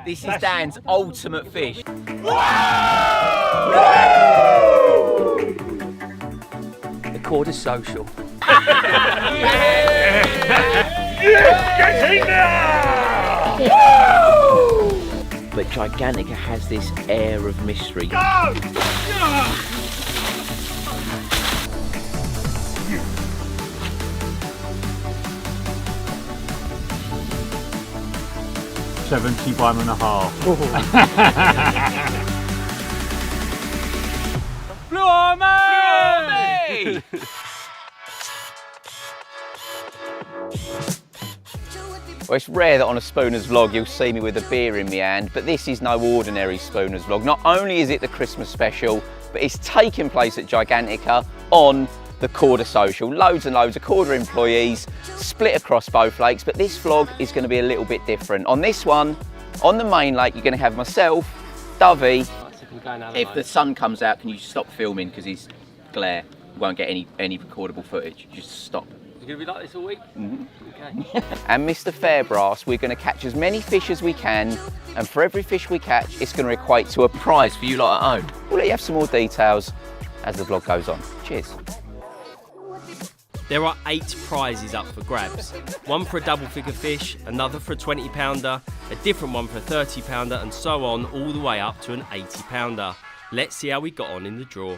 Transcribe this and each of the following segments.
This is Dan's ultimate fish. The Korda social. Get in there! But Gigantica has this air of mystery. Go! 71.5. Blimey! Well, it's rare that on a Spooners vlog you'll see me with a beer in my hand, but this is no ordinary Spooners vlog. Not only is it the Christmas special, but it's taking place at Gigantica on the Korda social. Loads and loads of Korda employees split across both lakes, but this vlog is going to be a little bit different. On this one, on the main lake, you're going to have myself, Dovey. If the sun comes out, can you stop filming because he's glare? You won't get any recordable footage. Just stop. It's going to be like this all week? Mm-hmm. Okay. And Mr. Fairbrass, we're going to catch as many fish as we can, and for every fish we catch, it's going to equate to a prize for you lot at home. We'll let you have some more details as the vlog goes on. Cheers. There are 8 prizes up for grabs. One for a double figure fish, another for a 20 pounder, a different one for a 30 pounder, and so on all the way up to an 80 pounder. Let's see how we got on in the draw.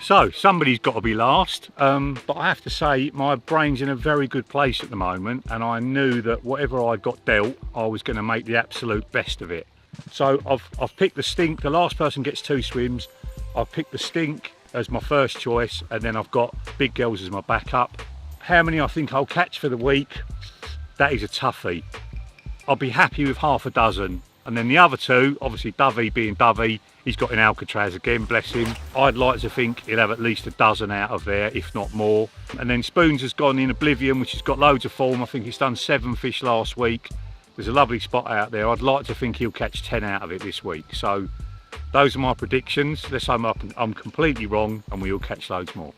So, somebody's got to be last, but I have to say my brain's in a very good place at the moment, and I knew that whatever I got dealt, I was going to make the absolute best of it. So I've picked the stink. The last person gets 2 swims. I've picked the stink as my first choice, and then I've got big girls as my backup. How many I think I'll catch for the week, that is a toughie. I'll be happy with half a dozen. And then the other 2, obviously Dovey being Dovey, he's got in Alcatraz again, bless him. I'd like to think he'll have at least a dozen out of there, if not more. And then Spoons has gone in Oblivion, which has got loads of form. I think he's done 7 fish last week. There's a lovely spot out there. I'd like to think he'll catch 10 out of it this week. So those are my predictions. Let's say I'm completely wrong and we'll catch loads more.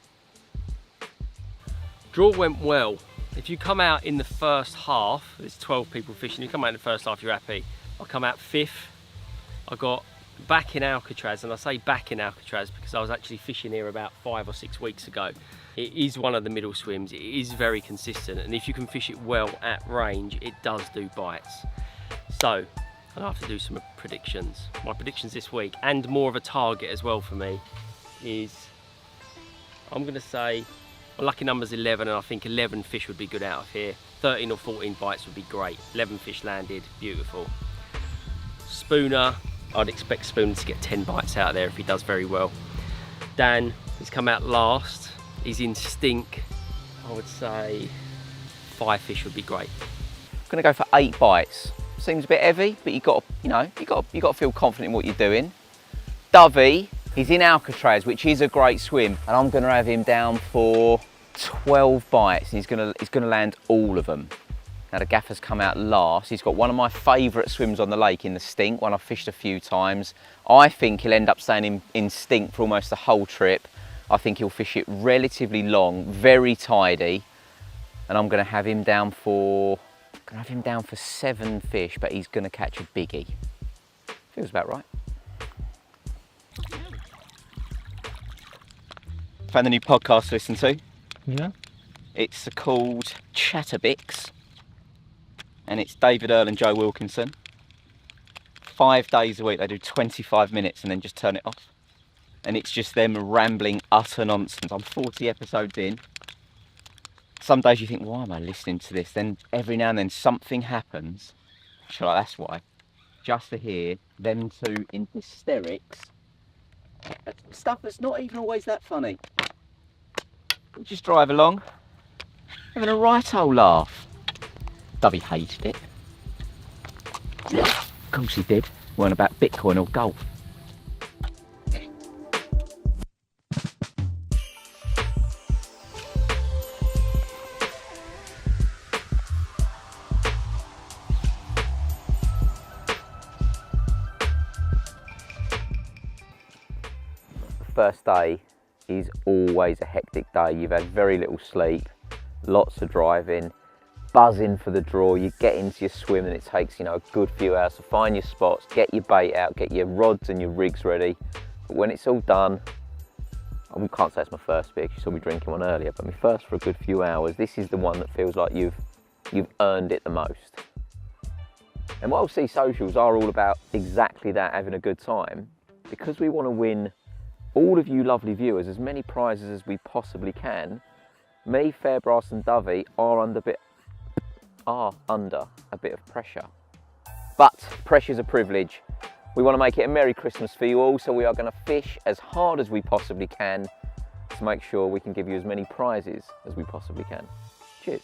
Draw went well. If you come out in the first half, there's 12 people fishing, you come out in the first half, you're happy. I come out 5th. I got back in Alcatraz, and I say back in Alcatraz because I was actually fishing here about 5 or 6 weeks ago. It is one of the middle swims. It is very consistent, and if you can fish it well at range, it does do bites. So I have to do some predictions. My predictions this week, and more of a target as well for me, is I'm going to say my lucky number's 11, and I think 11 fish would be good out of here. 13 or 14 bites would be great. 11 fish landed, beautiful. Spooner, I'd expect Spooner to get 10 bites out of there if he does very well. Dan, he's come out last. He's in stink. I would say 5 fish would be great. I'm going to go for 8 bites. Seems a bit heavy, but you got to feel confident in what you're doing. Dovey, he's in Alcatraz, which is a great swim, and I'm going to have him down for 12 bites, and he's going to land all of them. Now the gaffer's come out last. He's got one of my favourite swims on the lake in the stink, one I've fished a few times. I think he'll end up staying in stink for almost the whole trip. I think he'll fish it relatively long, very tidy, and I'm going to have him down for 7 fish, but he's going to catch a biggie. Feels about right. Found a new podcast to listen to. Yeah. It's called Chatterbix, and it's David Earl and Joe Wilkinson. 5 days a week, they do 25 minutes and then just turn it off. And it's just them rambling utter nonsense. I'm 40 episodes in. Some days you think, why am I listening to this? Then every now and then something happens. So like, that's why. Just to hear them two in hysterics. Stuff that's not even always that funny. We just drive along, having a right old laugh. Dovey hated it. Of course he did. Weren't about Bitcoin or golf. First day is always a hectic day. You've had very little sleep, lots of driving. buzzing for the draw, you get into your swim and it takes, you know, a good few hours to find your spots, get your bait out, get your rods and your rigs ready. But when it's all done, I can't say it's my first beer, 'cause you saw me drinking one earlier, but my first for a good few hours, this is the one that feels like you've earned it the most. And while Sea Socials are all about exactly that, having a good time, because we want to win all of you lovely viewers as many prizes as we possibly can, me, Fairbrass and Dovey are under a bit of pressure. But pressure's a privilege. We want to make it a Merry Christmas for you all, so we are going to fish as hard as we possibly can to make sure we can give you as many prizes as we possibly can. Cheers.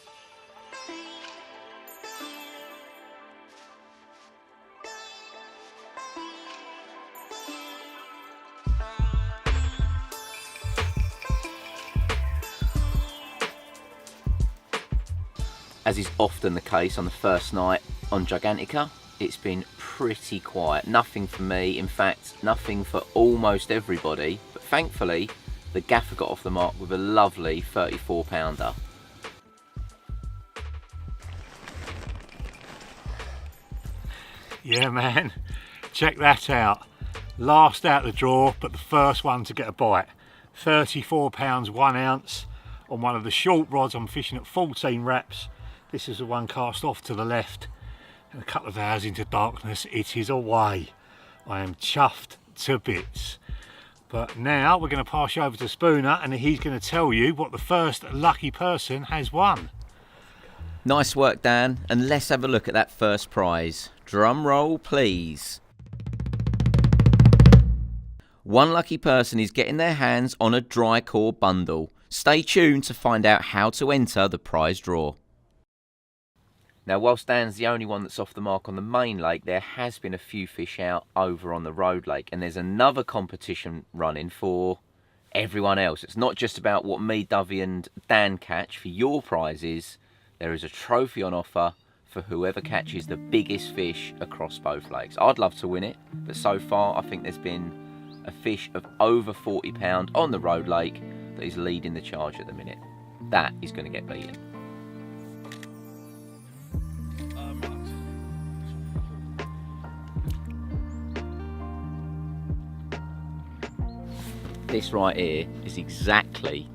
As is often the case on the first night on Gigantica, it's been pretty quiet. Nothing for me, in fact, nothing for almost everybody. But thankfully, the gaffer got off the mark with a lovely 34-pounder. Yeah, man, check that out. Last out the draw, but the first one to get a bite. 34 pounds 1 ounce on one of the short rods. I'm fishing at 14 wraps. This is the one cast off to the left. And a couple of hours into darkness, it is away. I am chuffed to bits. But now we're going to pass you over to Spooner and he's going to tell you what the first lucky person has won. Nice work, Dan, and let's have a look at that first prize. Drum roll, please. One lucky person is getting their hands on a dry core bundle. Stay tuned to find out how to enter the prize draw. Now, whilst Dan's the only one that's off the mark on the main lake, there has been a few fish out over on the road lake, and there's another competition running for everyone else. It's not just about what me, Dovey and Dan catch for your prizes. There is a trophy on offer for whoever catches the biggest fish across both lakes. I'd love to win it, but so far I think there's been a fish of over 40 pound on the road lake that is leading the charge at the minute. That is going to get beaten. This right here is exactly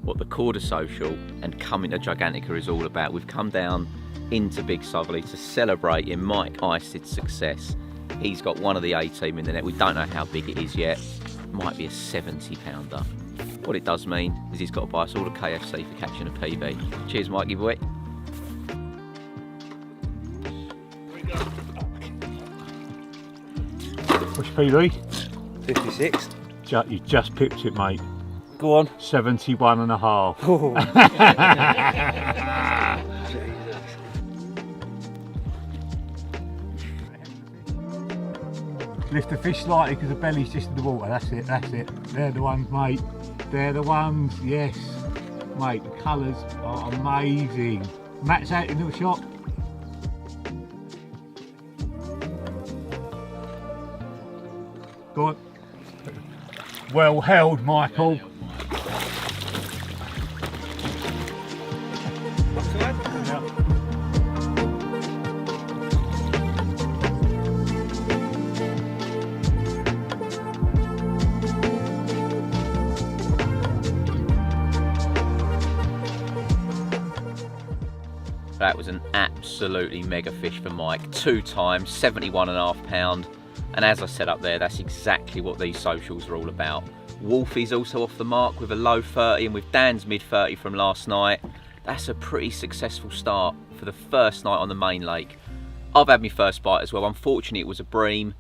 what the Korda Social and coming to Gigantica is all about. We've come down into Big Southerly to celebrate in Mike Ice's success. He's got one of the A-team in the net. We don't know how big it is yet. It might be a 70-pounder. What it does mean is he's got to buy us all a KFC for catching a PB. Cheers, Mikey boy. What's your PB? 56. You just pipped it, mate. Go on. 71 and a half. Oh. Lift the fish slightly because the belly's just in the water. That's it, that's it. They're the ones, mate. They're the ones, yes. Mate, the colours are amazing. Matt's out in the shop. Go on. Well held, Michael. That was an absolutely mega fish for Mike. 2 times, 71.5 pound. And as I said up there, that's exactly what these socials are all about. Wolfie's also off the mark with a low 30, and with Dan's mid 30 from last night, that's a pretty successful start for the first night on the main lake. I've had my first bite as well. Unfortunately, it was a bream.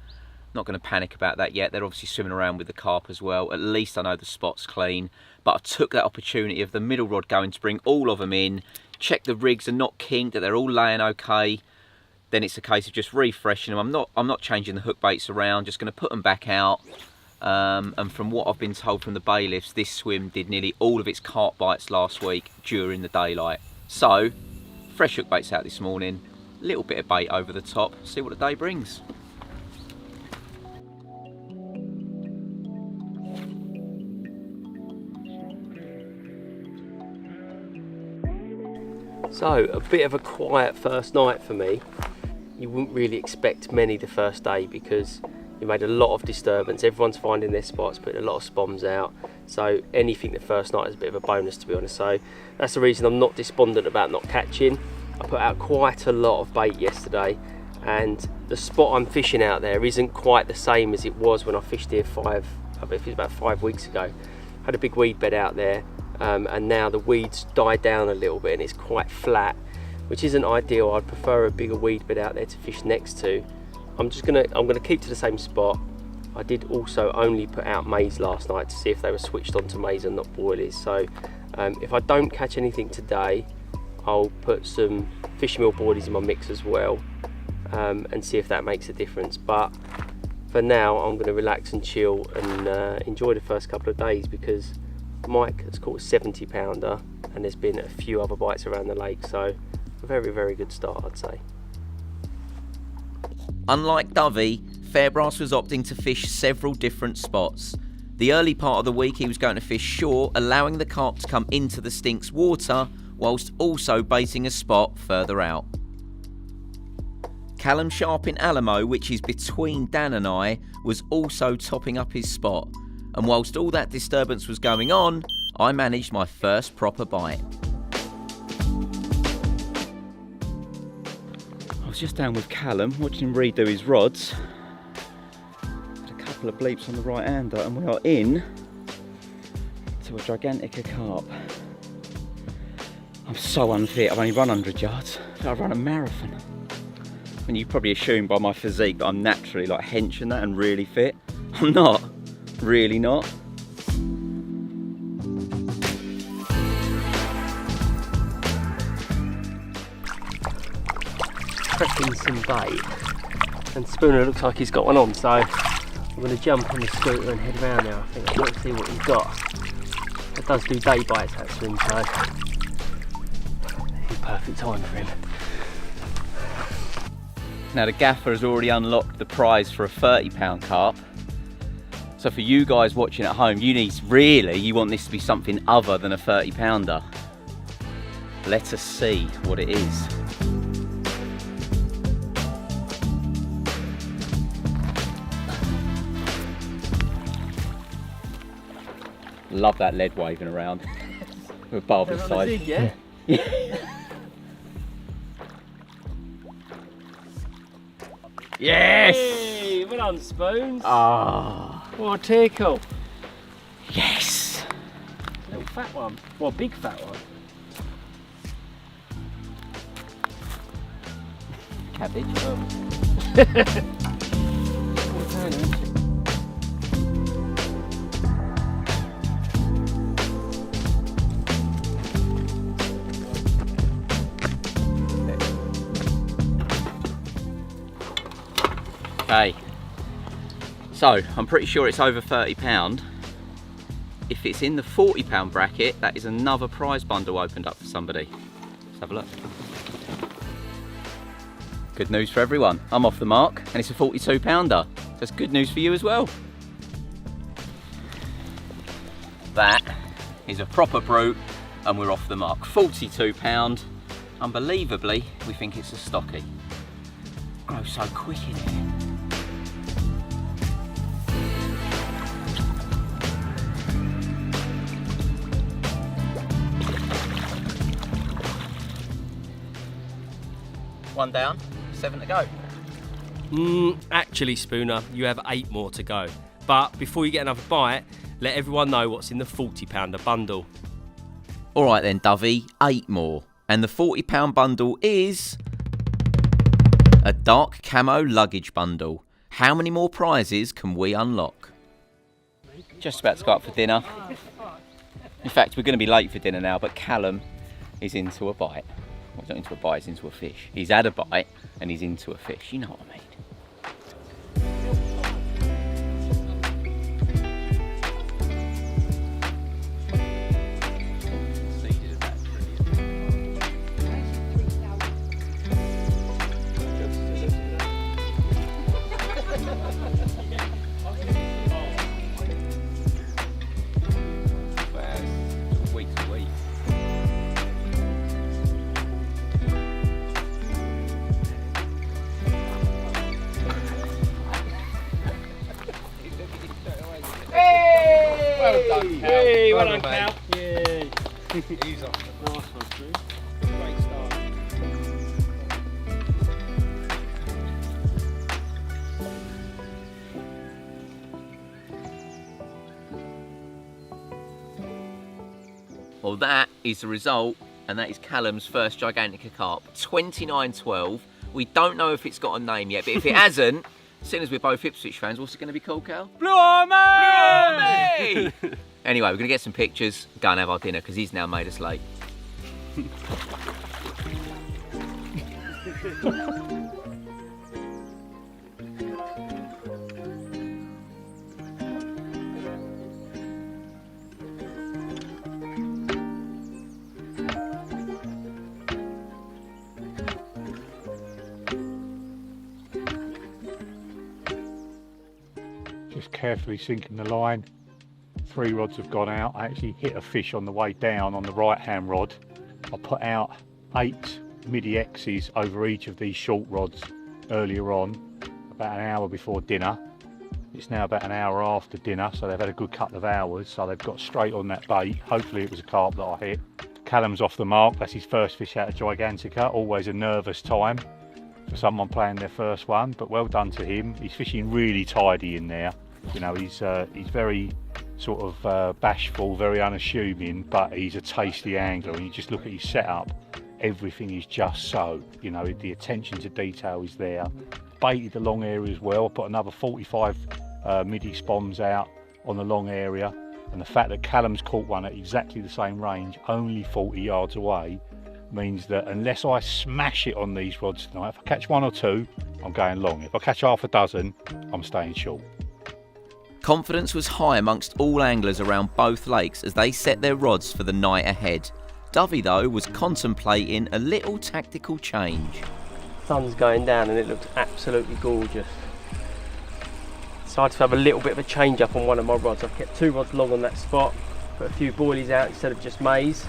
Not going to panic about that yet. They're obviously swimming around with the carp as well. At least I know the spot's clean. But I took that opportunity of the middle rod going to bring all of them in, check the rigs are not kinked, that they're all laying okay. Then it's a case of just refreshing them. I'm not changing the hook baits around, just going to put them back out. And from what I've been told from the bailiffs, this swim did nearly all of its carp bites last week during the daylight. So, fresh hook baits out this morning, a little bit of bait over the top, see what the day brings. So, a bit of a quiet first night for me. You wouldn't really expect many the first day because we made a lot of disturbance. Everyone's finding their spots, putting a lot of spoms out. So anything the first night is a bit of a bonus, to be honest. So that's the reason I'm not despondent about not catching. I put out quite a lot of bait yesterday, and the spot I'm fishing out there isn't quite the same as it was when I fished here about 5 weeks ago. Had a big weed bed out there, and now the weeds died down a little bit and it's quite flat, which isn't ideal. I'd prefer a bigger weed bed out there to fish next to. I'm gonna keep to the same spot. I did also only put out maize last night to see if they were switched onto maize and not boilies. So if I don't catch anything today, I'll put some fishing meal boilies in my mix as well, and see if that makes a difference. But for now, I'm going to relax and chill and enjoy the first couple of days, because Mike has caught a 70 pounder and there's been a few other bites around the lake. So a very, very good start, I'd say. Unlike Dovey, Fairbrass was opting to fish several different spots. The early part of the week he was going to fish shore, allowing the carp to come into the Stinks water, whilst also baiting a spot further out. Callum Sharp in Alamo, which is between Dan and I, was also topping up his spot. And whilst all that disturbance was going on, I managed my first proper bite. I was just down with Callum, watching him redo his rods. Had a couple of bleeps on the right hander, and we are in to a Gigantica carp. I'm so unfit, I've only run 100 yards. I run a marathon. And you probably assume by my physique that I'm naturally like hench and that and really fit. I'm not, really not. Prepping some bait, and Spooner looks like he's got one on, so I'm going to jump on the scooter and head around there. I think I'll look to see what he's got. It does do day bites, that swim, so it's perfect time for him. Now the gaffer has already unlocked the prize for a 30-pound carp. So for you guys watching at home, you want this to be something other than a 30-pounder. Let us see what it is. Love that lead waving around with Barbara's side. Yeah. Yes! Hey, well done, Spoons. Ah. What a tickle. Yes! Little fat one. Well, big fat one. Cabbage. Okay, so I'm pretty sure it's over £30. If it's in the £40 bracket, that is another prize bundle opened up for somebody. Let's have a look. Good news for everyone. I'm off the mark and it's a 42-pounder. So it's good news for you as well. That is a proper brute and we're off the mark. £42. Unbelievably, we think it's a stocky. Grows so quick in here. One down, 7 to go. Actually, Spooner, you have 8 more to go. But before you get another bite, let everyone know what's in the 40-pounder bundle. All right then, Dovey, 8 more. And the £40 bundle is a dark camo luggage bundle. How many more prizes can we unlock? Just about to go up for dinner. In fact, we're going to be late for dinner now, but Callum is into a bite. Well, he's not into a bite, he's into a fish. He's had a bite and he's into a fish, you know what I mean. Well done, Cal. Hey, well Well done, done, Cal. Yay. He's off. Nice one, Drew. Great start. Well, that is the result, and that is Callum's first Gigantica carp, 29.12. We don't know if it's got a name yet, but if it hasn't, seeing as we're both Ipswich fans, what's it going to be called, Cal? Blue Army! Anyway, we're going to get some pictures, go and have our dinner, because he's now made us late. Just carefully sinking the line. 3 rods have gone out. I actually hit a fish on the way down on the right hand rod. I put out 8 midi X's over each of these short rods earlier on, about an hour before dinner. It's now about an hour after dinner, so they've had a good couple of hours, so they've got straight on that bait. Hopefully it was a carp that I hit. Callum's off the mark. That's his first fish out of Gigantica. Always a nervous time for someone playing their first one, but well done to him. He's fishing really tidy in there. You know, he's very sort of bashful, very unassuming, but he's a tasty angler. And you just look at his setup, everything is just so. You know, the attention to detail is there. Baited the long area as well. Put another 45 midi spoms out on the long area, and the fact that Callum's caught one at exactly the same range, only 40 yards away, means that unless I smash it on these rods tonight, if I catch 1 or 2, I'm going long. If I catch half a dozen, I'm staying short. Confidence was high amongst all anglers around both lakes as they set their rods for the night ahead. Dovey, though, was contemplating a little tactical change. Sun's going down and it looks absolutely gorgeous. Decided to have a little bit of a change up on one of my rods. I've kept 2 rods long on that spot, put a few boilies out instead of just maize.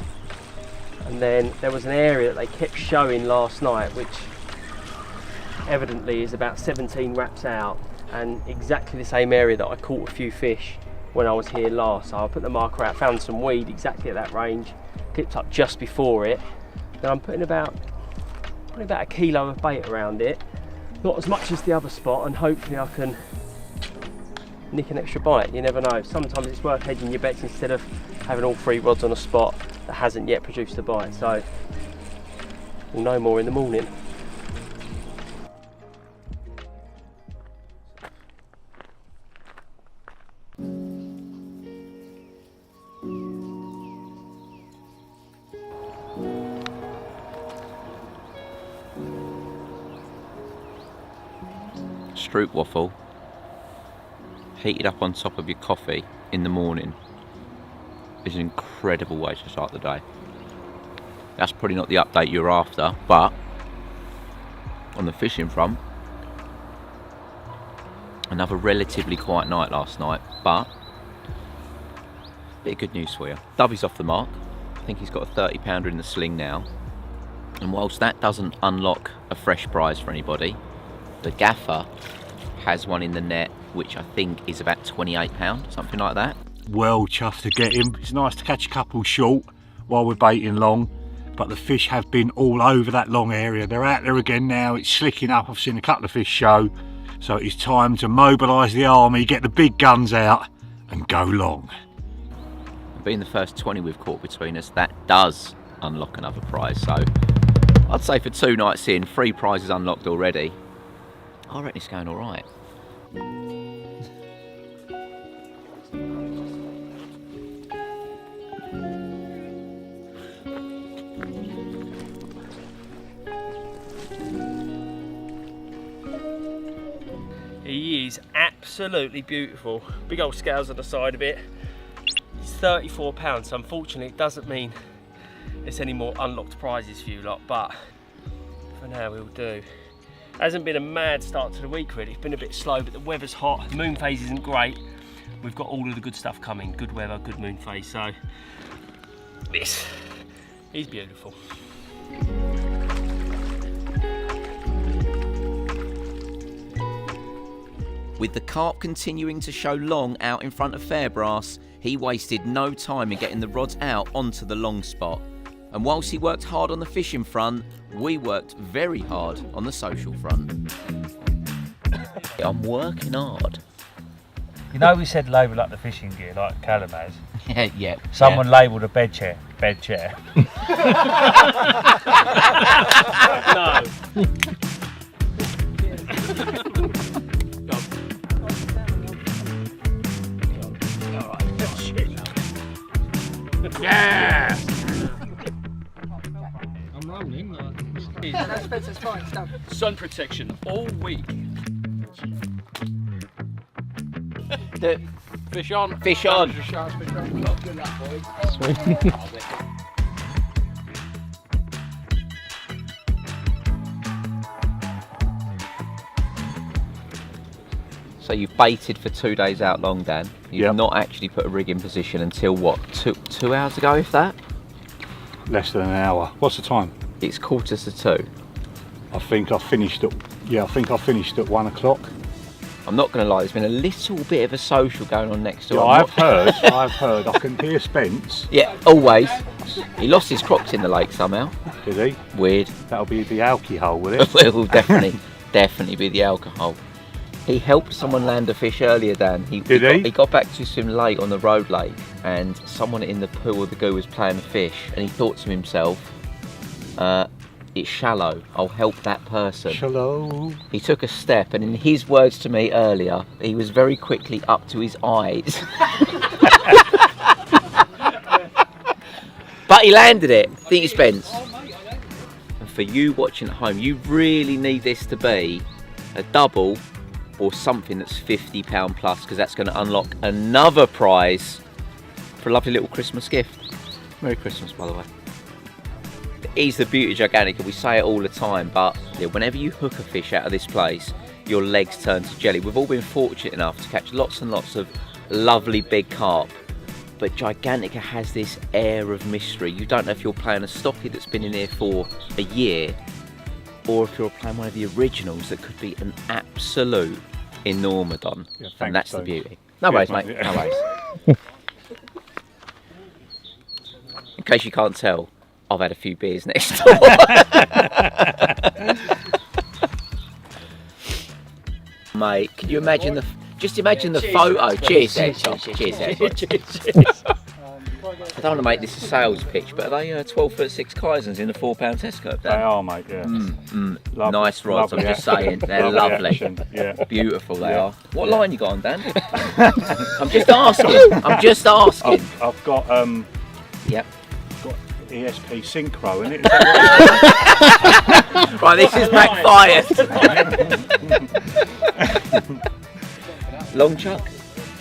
And then there was an area that they kept showing last night, which evidently is about 17 wraps out, and exactly the same area that I caught a few fish when I was here last. So I put the marker out, found some weed exactly at that range, clipped up just before it. Then I'm putting probably about a kilo of bait around it, not as much as the other spot, and hopefully I can nick an extra bite. You never know. Sometimes it's worth hedging your bets instead of having all 3 rods on a spot that hasn't yet produced a bite. So we'll know more in the morning. Stroop waffle heated up on top of your coffee in the morning is an incredible way to start the day. That's probably not the update you're after, but on the fishing front, another relatively quiet night last night, but bit of good news for you. Dovey's off the mark. I think he's got a 30 pounder in the sling now, and whilst that doesn't unlock a fresh prize for anybody, the gaffer has one in the net which I think is about 28 pounds, something like that. Well chuffed to get him. It's nice to catch a couple short while we're baiting long, but the fish have been all over that long area. They're out there again now. It's slicking up. I've seen a couple of fish show, so it's time to mobilise the army, get the big guns out and go long. Being the first 20 we've caught between us, that does unlock another prize. So I'd say for 2 nights in, 3 prizes unlocked already. I reckon it's going all right. He is absolutely beautiful. Big old scales on the side of it. It's 34 pounds, so unfortunately it doesn't mean there's any more unlocked prizes for you lot, but for now we'll do. Hasn't been a mad start to the week really. It's been a bit slow, but the weather's hot. The moon phase isn't great. We've got all of the good stuff coming. Good weather, good moon phase. So this is beautiful. With the carp continuing to show long out in front of Fairbrass, he wasted no time in getting the rods out onto the long spot. And whilst he worked hard on the fishing front, we worked very hard on the social front. I'm working hard. You know we said label up the fishing gear like Callum has. Yeah. Someone labelled a bed chair. No. Yeah! I'm rolling. That's fine. It's done. Sun protection all week. Fish on. Fish on. So you've baited for 2 days out long, Dan. You've not actually put a rig in position until what? Two hours ago, if that? Less than an hour. What's the time? It's 1:45. I think I finished at 1 o'clock. I'm not going to lie, there's been a little bit of a social going on next door. Yeah, I've heard. I can hear Spence. Yeah, always. He lost his crocs in the lake somehow. Did he? Weird. That'll be the alcohol, will it? It will definitely be the alcohol. He helped someone land a fish earlier, Dan. He got back to swim late on the road lake, and someone in the pool or the goo was playing the fish, and he thought to himself, it's shallow, I'll help that person. Shallow. He took a step, and in his words to me earlier, he was very quickly up to his eyes. But he landed it. Thank you, Spence. And for you watching at home, you really need this to be a double or something that's £50 plus, because that's going to unlock another prize for a lovely little Christmas gift. Merry Christmas, by the way. It is the beauty of Gigantica. We say it all the time, but yeah, whenever you hook a fish out of this place, your legs turn to jelly. We've all been fortunate enough to catch lots and lots of lovely big carp, but Gigantica has this air of mystery. You don't know if you're playing a stocky that's been in here for a year, or if you're playing one of the originals that could be an absolute enormodon. Yeah, and that's the Dave. beauty. No worries, mate. Yeah. No worries. In case you can't tell, I've had a few beers next door. Mate, can you imagine just imagine the photo. Cheers, there, Tom. Cheers, there, boys. I don't want to make this a sales pitch, but are they 12'6" Kaizens in the £4 Tesco? They are, mate, yeah. Nice rods, I'm just saying. They're lovely. Action, yeah. Beautiful they are. What line you got on, Dan? I'm just asking. I've got Yep. got ESP Synchro in it. Is that Right, this is backfired. Long chuck?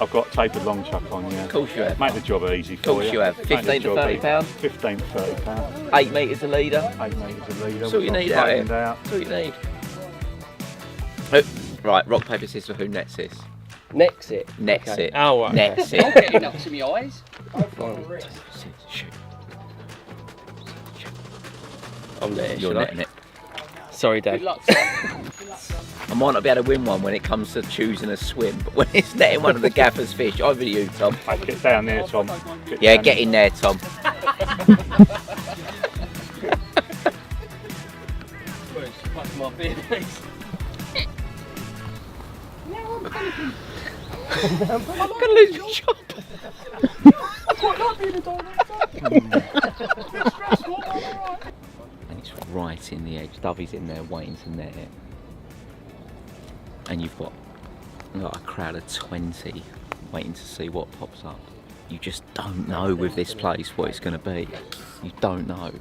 I've got tapered long chuck on, yeah. Of course you have. Make the job easy for Of course you have. 15 to £30. 15 to £30. 8 metres a leader. 8 metres a leader. That's all you need out here. That's all you need. Right, rock, paper, scissors, who nets this? Next it. Nets Okay. it. Oh, right. Nets Okay. it. Getting up to my eyes. Shoot. I'm there. You're should I? netting it. Sorry, Dave. Good luck. I might not be able to win one when it comes to choosing a swim, but when it's netting one of the gaffer's fish, over to you, Tom. Hey, get down there, Tom. Yeah, down get in there, Tom. I'm gonna lose my job. And it's right in the edge. Dovey's in there waiting to net it. And you've got like a crowd of 20 waiting to see what pops up. You just don't know with this place what it's going to be. You don't know.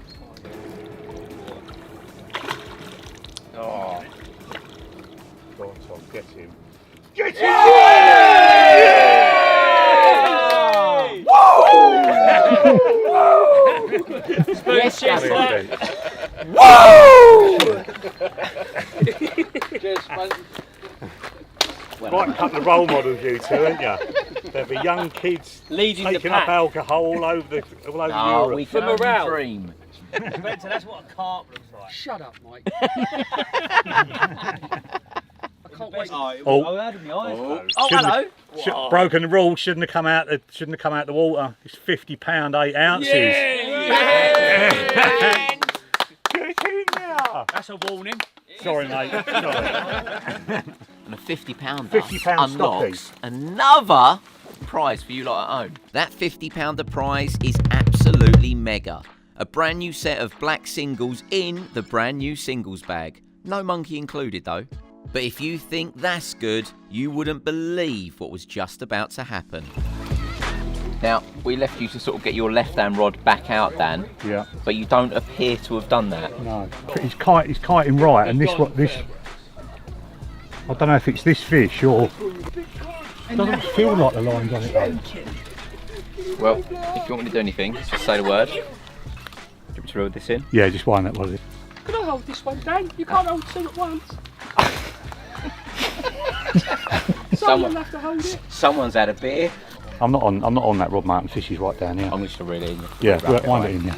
Oh. Go on, Tom, get him. Get him! Yes, Right, a couple of role models, you two, aren't you? There'll be young kids Leading the taking pack. up alcohol all over Oh, Europe. we From can only around. dream. Spencer, that's what a carp looks like. Shut up, Mike. I can't wait. Oh. I had my eyes closed. Oh, hello. Broken the rules. Shouldn't have come out. The water. It's £50, 8 ounces. Get in now. That's a warning. Sorry, mate. Sorry. And a £50 £50 unlocks another prize for you lot at home. That £50 prize is absolutely mega. A brand new set of black singles in the brand new singles bag. No monkey included though. But if you think that's good, you wouldn't believe what was just about to happen. Now, we left you to sort of get your left-hand rod back out, Dan. Yeah. But you don't appear to have done that. No. He's kiting right, and this. I don't know if it's this fish or. It doesn't feel like the line's on it though. Well, if you want me to do anything, just say the word. Do you want me to reel this in? Yeah, just one that was it. Can I hold this one, Dan? You can't hold two at once. Someone have to hold it. Someone's had a beer. I'm not on that rod, mate. And fish is right down here. I'm just going to reel it in. Yeah, wind it in, yeah.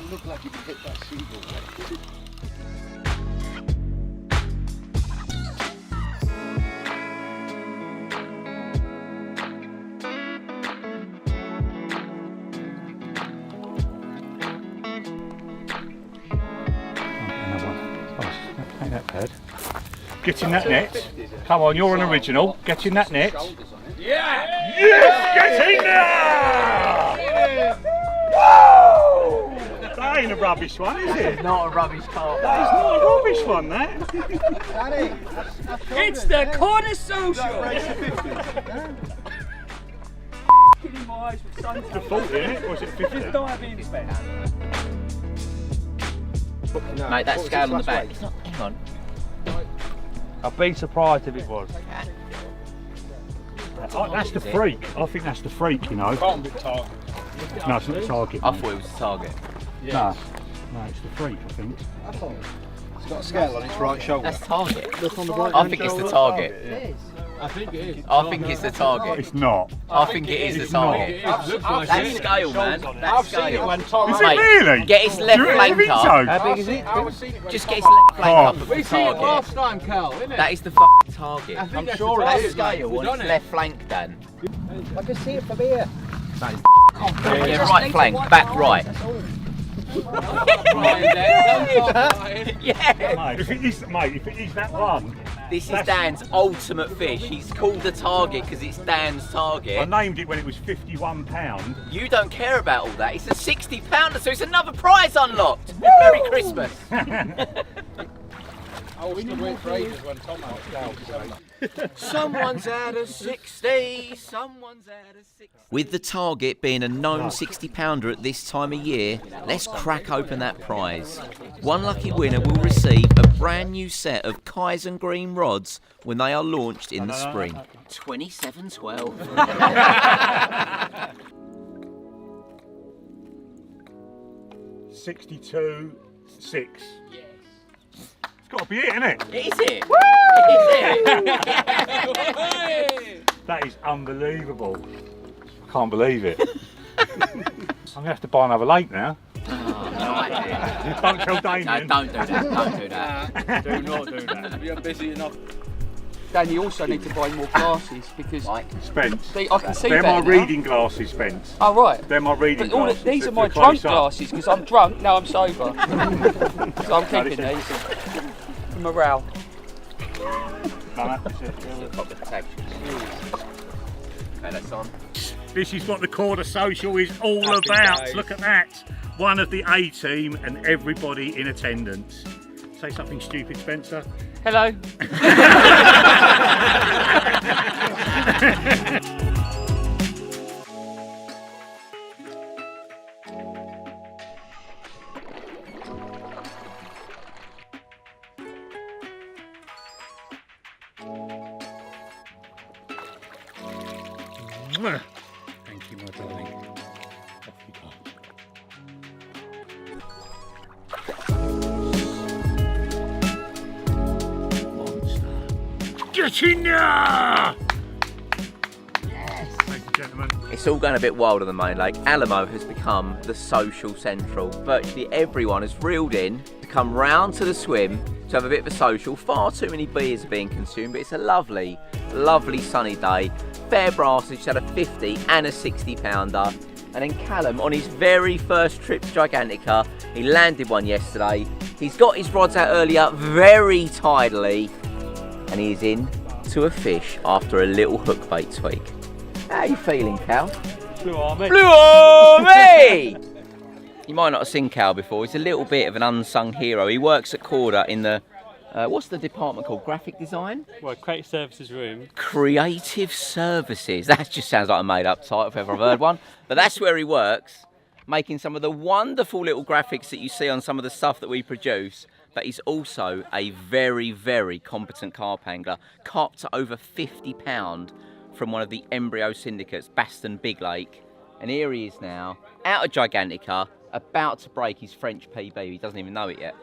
Ain't that bad. Get in that net. Come on, you're an original. Get in that net. Yeah! Yes! Get in there! Whoa! That ain't a rubbish one, is it? Not a rubbish carp. That is not a rubbish one, that. It's the Korda Social! In my eyes with suntan. The 40 in it, or was it 50? Just diabetes, man. Mate, that scale on the back. It's not. Hang on. I'd be surprised if it was. That's the freak. I think that's the freak, you know. Can't be target. No, it's not the target. I mate. thought it was the target. No, it's the freak, I think. It's got a scale on its right shoulder. That's target. Look on the right I think it's the target. I think it is. I think it's the target. It's not. I think it is the target. That scale, man. That I've seen it scale. when Tom. Is it Mate, really? Get his left Do you flank think up. so? How big is it? Just get his left flank up of the We seen it target. last time, Carl, isn't it? That is the fucking target. I'm sure That it is. scale on his left flank, Dan. I can see it from here. Yeah, right flank, back right. Yeah. Mate, if it is that one, This is Dan's ultimate fish. He's called the target because it's Dan's I target. named it when it was £51. You don't care about all that. It's a £60, so it's another prize unlocked. Merry Christmas. I was going to wait for ages when Tom out. Someone's at a 60. Someone's at a 60. With the target being a known £60 at this time of year, let's crack open that prize. One lucky winner will receive a brand new set of Kaizen Green rods when they are launched in the spring. 2712. 62.6. It's got to be it, isn't it? Is it? Woo! Is it? That is unbelievable. I can't believe it. I'm going to have to buy another lake now. Don't tell Damien. No, don't do that. Don't do that. Do not do that. You're busy enough. Dan, you also need to buy more glasses because Spence. I can see They're better my now. reading glasses, Spence. Oh, right. They're my reading But glasses. these are They're my close drunk up. glasses because I'm drunk, now I'm sober. So I'm keeping No, these for morale. No, that's it. That's on. This is what the Korda Social is all about. Look at that. One of the A team and everybody in attendance. Say something stupid, Spencer. Hello. Thank you, my darling. Off you go. Get in there! Yes! Ladies and gentlemen. It's all going a bit wild on the main lake. Alamo has become the social central. Virtually everyone has reeled in to come round to the swim to have a bit of a social. Far too many beers are being consumed, but it's a lovely, lovely sunny day. Fair brasses, just had a 50 and a 60 pounder. And then Callum, on his very first trip to Gigantica, he landed one yesterday. He's got his rods out earlier very tidily, and he's in to a fish after a little hook bait tweak. How are you feeling, Cal? Blue Army. Blue Army! You might not have seen Cal before. He's a little bit of an unsung hero. He works at Korda in the, what's the department called? Graphic design? Well, creative services room. Creative services. That just sounds like a made-up title if ever I've heard one. But that's where he works, making some of the wonderful little graphics that you see on some of the stuff that we produce. But he's also a very, very competent carp angler. Carp to over 50 pound from one of the embryo syndicates, Baston Big Lake. And here he is now, out of Gigantica, about to break his French PB. He doesn't even know it yet.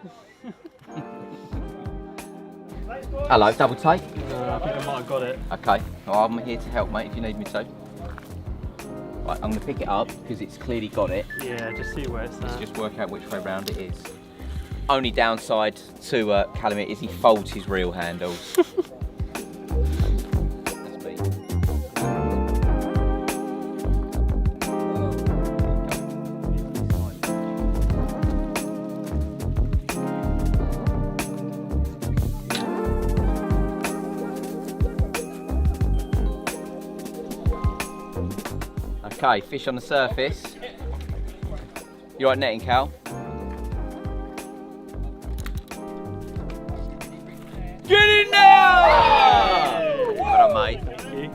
Hello, double take? I think I might have got it. Okay, well, I'm here to help, mate, if you need me to. Right, I'm going to pick it up because it's clearly got it. Yeah, just see where it's at. Let's just work out which way round it is. Only downside to Callum is he folds his reel handles. Okay, fish on the surface. You right netting, Cal? Get in now! Well done, mate. Thank you.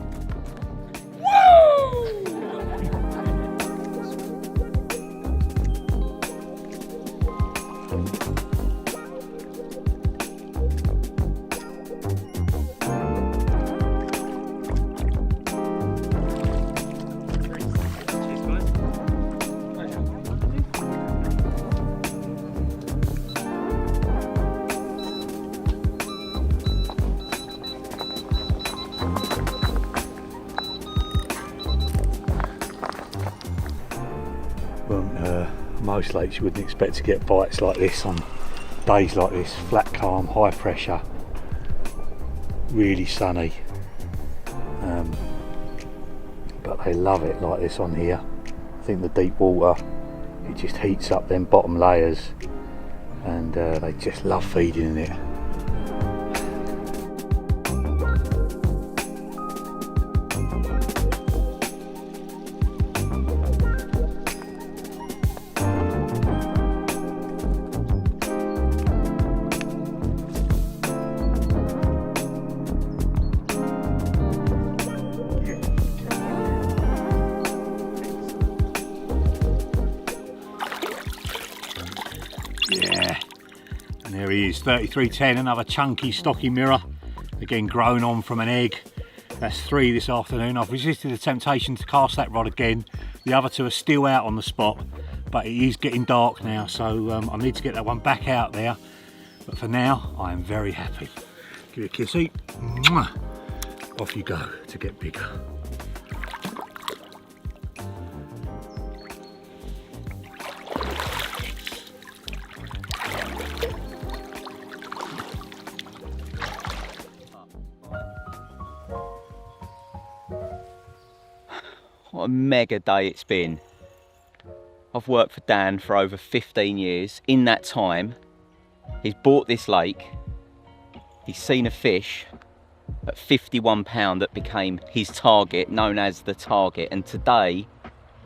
Most lakes you wouldn't expect to get bites like this on days like this, flat calm, high pressure, really sunny, but they love it like this on here. I think the deep water, it just heats up them bottom layers, and they just love feeding in it. Yeah, and there he is, 3310, another chunky stocky mirror, again grown on from an egg. That's 3 this afternoon. I've resisted the temptation to cast that rod again. The other 2 are still out on the spot, but it is getting dark now, so I need to get that one back out there. But for now, I am very happy. Give you a kissy. Mwah. Off you go to get bigger. What a mega day it's been. I've worked for Dan for over 15 years. In that time, he's bought this lake, he's seen a fish at 51 pound that became his target, known as the target, and today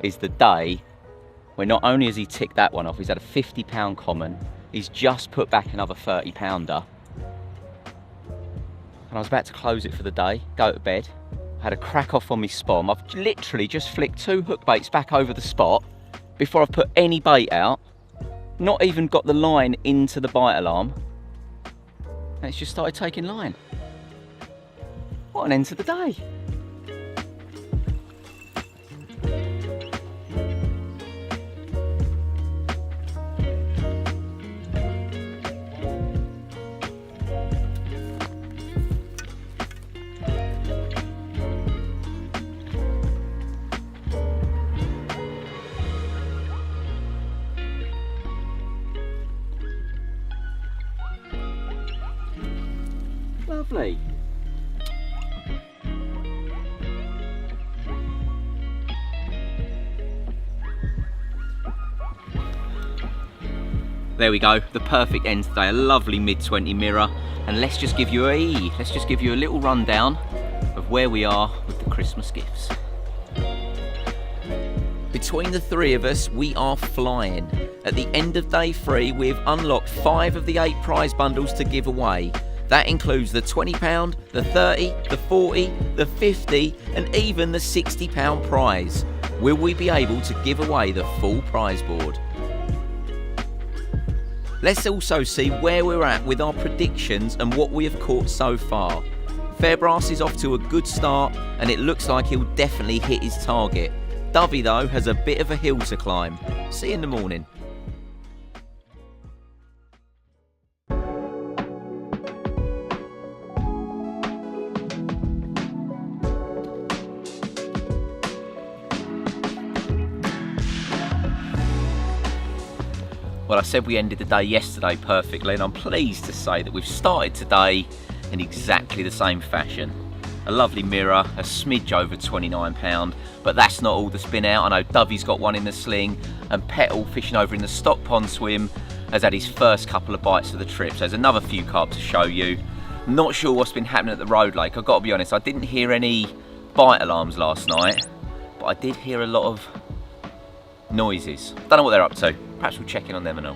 is the day where not only has he ticked that one off, he's had a 50 pound common, he's just put back another 30 pounder, and I was about to close it for the day, go to bed. I had a crack off on my spom. I've literally just flicked 2 hook baits back over the spot before I've put any bait out, not even got the line into the bite alarm, and it's just started taking line. What an end to the day. There we go, the perfect end today, a lovely mid-20 mirror. And let's just give you a little rundown of where we are with the Christmas gifts. Between the three of us, we are flying. At the end of day 3, we've unlocked 5 of the 8 prize bundles to give away. That includes the £20, the 30, the 40, the 50, and even the £60 prize. Will we be able to give away the full prize board? Let's also see where we're at with our predictions and what we have caught so far. Fairbrass is off to a good start and it looks like he'll definitely hit his target. Dovey though has a bit of a hill to climb. See you in the morning. Well, I said we ended the day yesterday perfectly, and I'm pleased to say that we've started today in exactly the same fashion. A lovely mirror, a smidge over £29, but that's not all that's been out. I know Dovey's got one in the sling, and Petal, fishing over in the stock pond swim, has had his first couple of bites of the trip. So there's another few carp to show you. Not sure what's been happening at the road lake. I've got to be honest, I didn't hear any bite alarms last night, but I did hear a lot of noises. Don't know what they're up to. Perhaps we'll check in on them and all.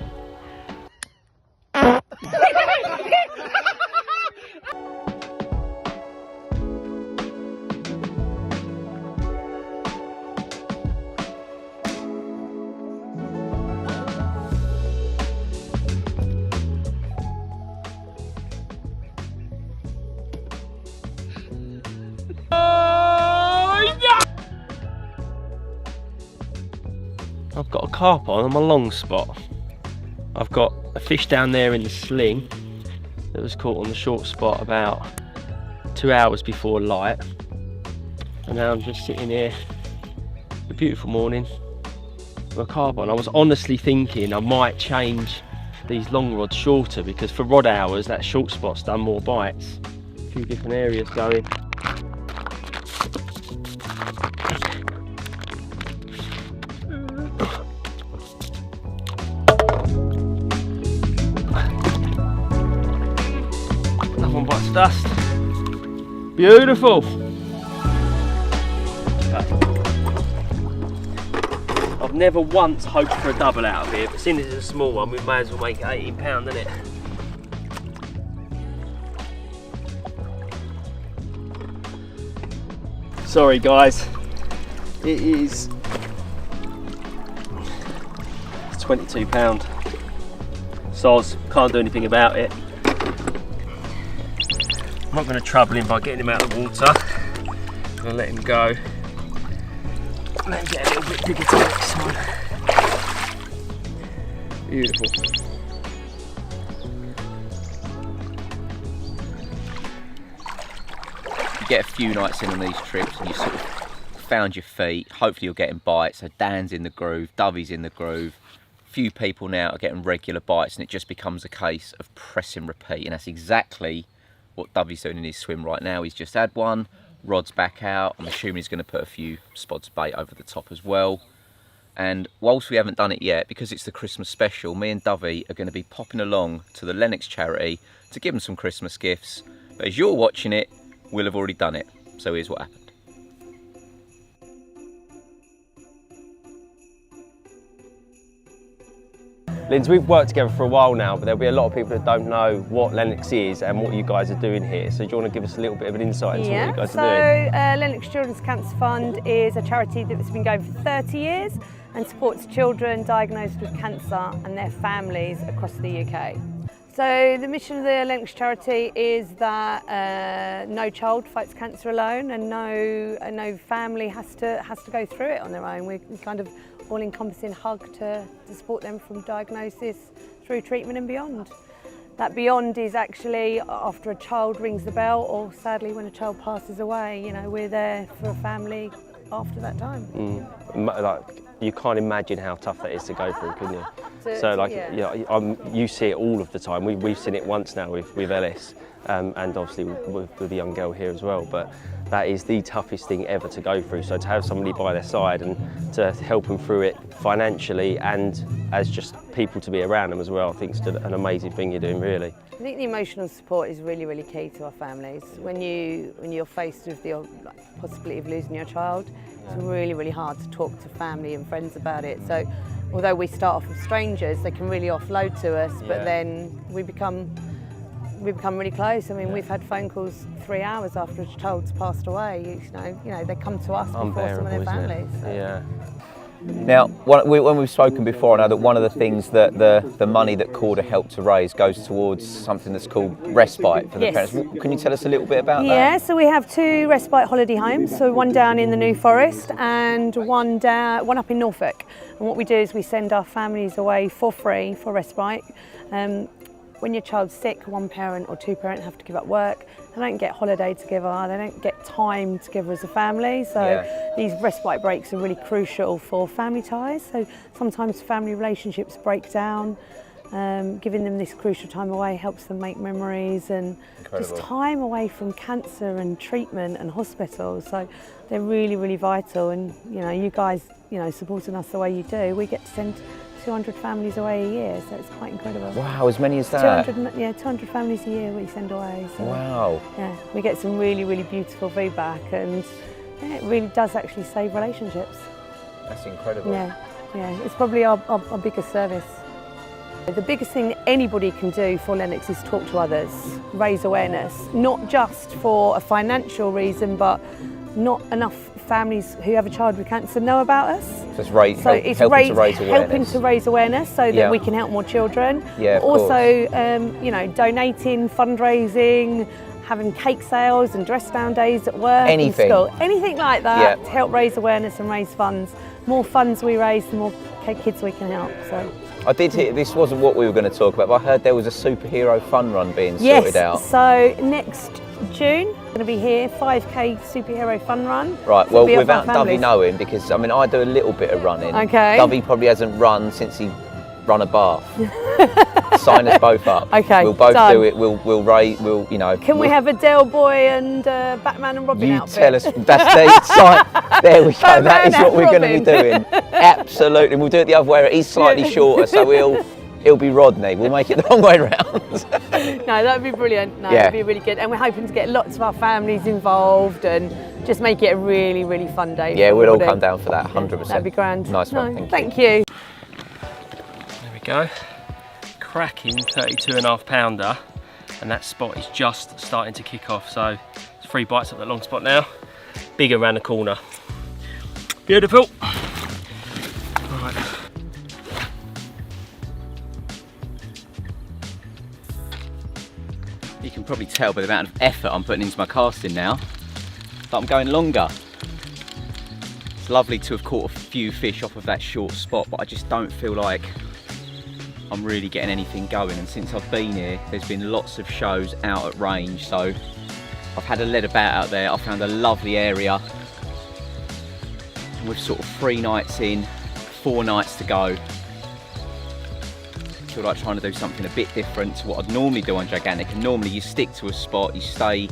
I've got a carp on my long spot. I've got a fish down there in the sling that was caught on the short spot about 2 hours before light. And now I'm just sitting here, a beautiful morning, with a carp on. I was honestly thinking I might change these long rods shorter because for rod hours that short spot's done more bites. A few different areas going. Nothing but dust. Beautiful. I've never once hoped for a double out of here, but seeing as it's a small one, we may as well make it £18, innit? Sorry guys, it is £22. Soz, can't do anything about it. I'm not going to trouble him by getting him out of the water. I'm going to let him go. Let him get a little bit bigger to the next one. Beautiful. You get a few nights in on these trips and you sort of found your feet. Hopefully you're getting bites. So Dan's in the groove, Dovey's in the groove. Few people now are getting regular bites and it just becomes a case of press and repeat. And that's exactly what Dovey's doing in his swim right now. He's just had one, rod's back out. I'm assuming he's going to put a few spots of bait over the top as well. And whilst we haven't done it yet, because it's the Christmas special, me and Dovey are going to be popping along to the Lennox charity to give them some Christmas gifts. But as you're watching it, we'll have already done it. So here's what happened. Linz, we've worked together for a while now, but there'll be a lot of people that don't know what Lennox is and what you guys are doing here. So do you want to give us a little bit of an insight into what you guys are doing? Lennox Children's Cancer Fund is a charity that's been going for 30 years and supports children diagnosed with cancer and their families across the UK. So the mission of the Lennox charity is that no child fights cancer alone, and no family has to go through it on their own. We kind of all-encompassing hug to support them from diagnosis through treatment and beyond. That beyond is actually after a child rings the bell, or sadly when a child passes away. You know, we're there for a family after that time. Like, you can't imagine how tough that is to go through, can you? So like, yeah. you see it all of the time. We've seen it once now with Ellis, and obviously with the young girl here as well. But that is the toughest thing ever to go through. So to have somebody by their side and to help them through it financially and as just people to be around them as well, I think is an amazing thing you're doing, really. I think the emotional support is really, really key to our families. When you're faced with the possibility of losing your child, it's really, really hard to talk to family and friends about it. So although we start off with strangers, they can really offload to us, but then we become really close. I mean, we've had phone calls 3 hours after a child's passed away. You know, they come to us before some of their families. So. Yeah. Now, when we've spoken before, I know that one of the things that the money that Korda helped to raise goes towards something that's called respite for the Yes. parents. Can you tell us a little bit about that? Yeah, so we have 2 respite holiday homes, so one down in the New Forest and one up in Norfolk. And what we do is we send our families away for free for respite. When your child's sick, one parent or 2 parents have to give up work. They don't get holiday together, they don't get time together as a family. So these respite breaks are really crucial for family ties. So sometimes family relationships break down. Giving them this crucial time away helps them make memories and just time away from cancer and treatment and hospital. So they're really, really vital. And you guys, supporting us the way you do, we get to send 200 families away a year, so it's quite incredible. Wow, as many as that? 200 families a year we send away. So, wow. Yeah, we get some really, really beautiful feedback, and it really does actually save relationships. That's incredible. Yeah, it's probably our biggest service. The biggest thing that anybody can do for Lennox is talk to others, raise awareness, not just for a financial reason, but not enough families who have a child with cancer know about us. So it's helping to raise awareness so that we can help more children. Yeah, of also, donating, fundraising, having cake sales and dress down days at work and school. Anything like that to help raise awareness and raise funds. More funds we raise, the more kids we can help. So. I did hear, this wasn't what we were going to talk about, but I heard there was a superhero fun run being sorted out. Yes, so next June, going to be here, 5k superhero fun run. Right, well, without Dovey knowing, because I mean, I do a little bit of running. Okay. Dovey probably hasn't run since he run a bath. Sign us both up. Okay, we'll both do it. We'll rate. Can we have a Del Boy and Batman and Robin outfit? You tell us. There we go. That is what we're going to be doing. Absolutely. We'll do it the other way. He's slightly shorter, so he'll be Rodney. We'll make it the wrong way around. No, that would be brilliant. No, that'd be really good. And we're hoping to get lots of our families involved and just make it a really, really fun day. Yeah, we'll all come down for that, 100%. That'd be grand. Nice one. Thank you. There we go. Cracking 32.5 pounder, and that spot is just starting to kick off. So it's 3 bites up that long spot now. Bigger around the corner. Beautiful. Right. You can probably tell by the amount of effort I'm putting into my casting now that I'm going longer. It's lovely to have caught a few fish off of that short spot, but I just don't feel like I'm really getting anything going. And since I've been here, there's been lots of shows out at range, so I've had a lead about out there. I found a lovely area. And we're sort of 3 nights in, 4 nights to go. I feel like trying to do something a bit different to what I'd normally do on Gigantica. Normally you stick to a spot, you stay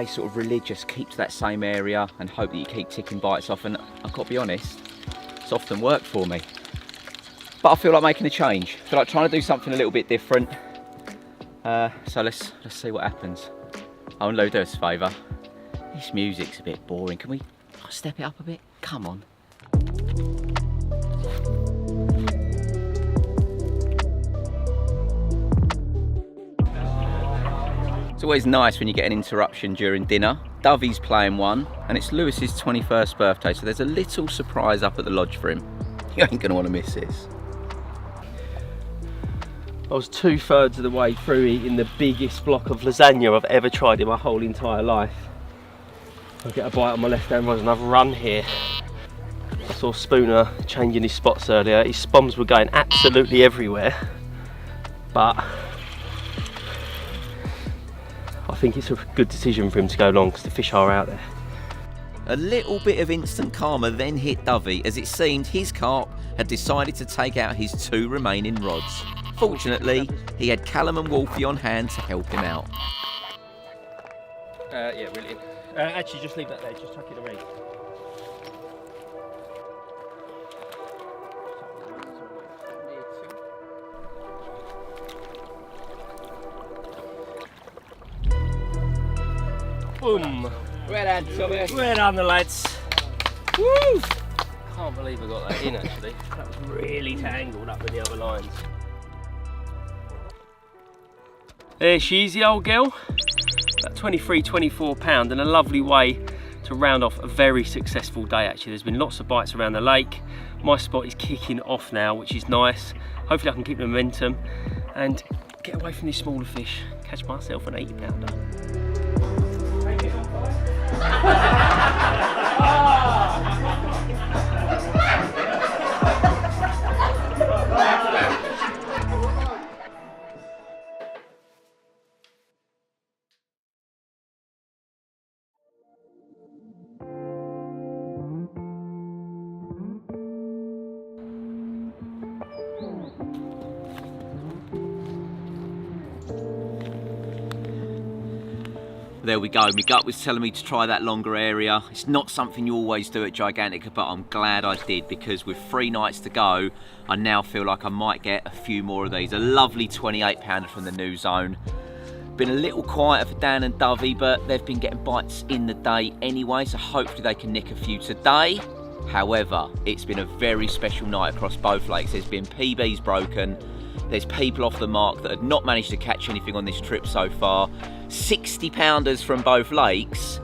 sort of religious, keep to that same area and hope that you keep ticking bites off, and I've got to be honest, it's often worked for me. But I feel like making a change. I feel like trying to do something a little bit different. So let's see what happens. I want Lou, do us a favour. This music's a bit boring. Can we step it up a bit? Come on. It's always nice when you get an interruption during dinner. Dovey's playing one, and it's Lewis's 21st birthday, so there's a little surprise up at the lodge for him. You ain't gonna want to miss this. I was 2/3 of the way through eating the biggest block of lasagna I've ever tried in my whole entire life. I get a bite on my left hand and I've run here. I saw Spooner changing his spots earlier. His spoms were going absolutely everywhere, but I think it's a good decision for him to go long because the fish are out there. A little bit of instant karma then hit Dovey, as it seemed his carp had decided to take out his 2 remaining rods. Fortunately, he had Callum and Wolfie on hand to help him out. Yeah, really. Actually, just leave that there. Just tuck it away. Boom! Well done, Tommy. Well done, the lads. Woo! Can't believe I got that in actually. That was really tangled up with the other lines. There she is, the old girl. About 23, 24 pound, and a lovely way to round off a very successful day actually. There's been lots of bites around the lake. My spot is kicking off now, which is nice. Hopefully I can keep the momentum and get away from these smaller fish. Catch myself an 80 pounder. There we go, my gut was telling me to try that longer area. It's not something you always do at Gigantica, but I'm glad I did, because with 3 nights to go, I now feel like I might get a few more of these. A lovely 28 pounder from the new zone. Been a little quieter for Dan and Dovey, but they've been getting bites in the day anyway, so hopefully they can nick a few today. However, it's been a very special night across both lakes. There's been PBs broken. There's people off the mark that have not managed to catch anything on this trip so far. 60 pounders from both lakes,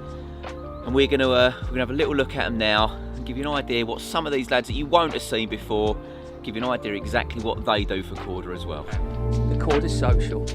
and we're gonna have a little look at them now and give you an idea what some of these lads that you won't have seen before, give you an idea exactly what they do for Korda as well. The Korda's social.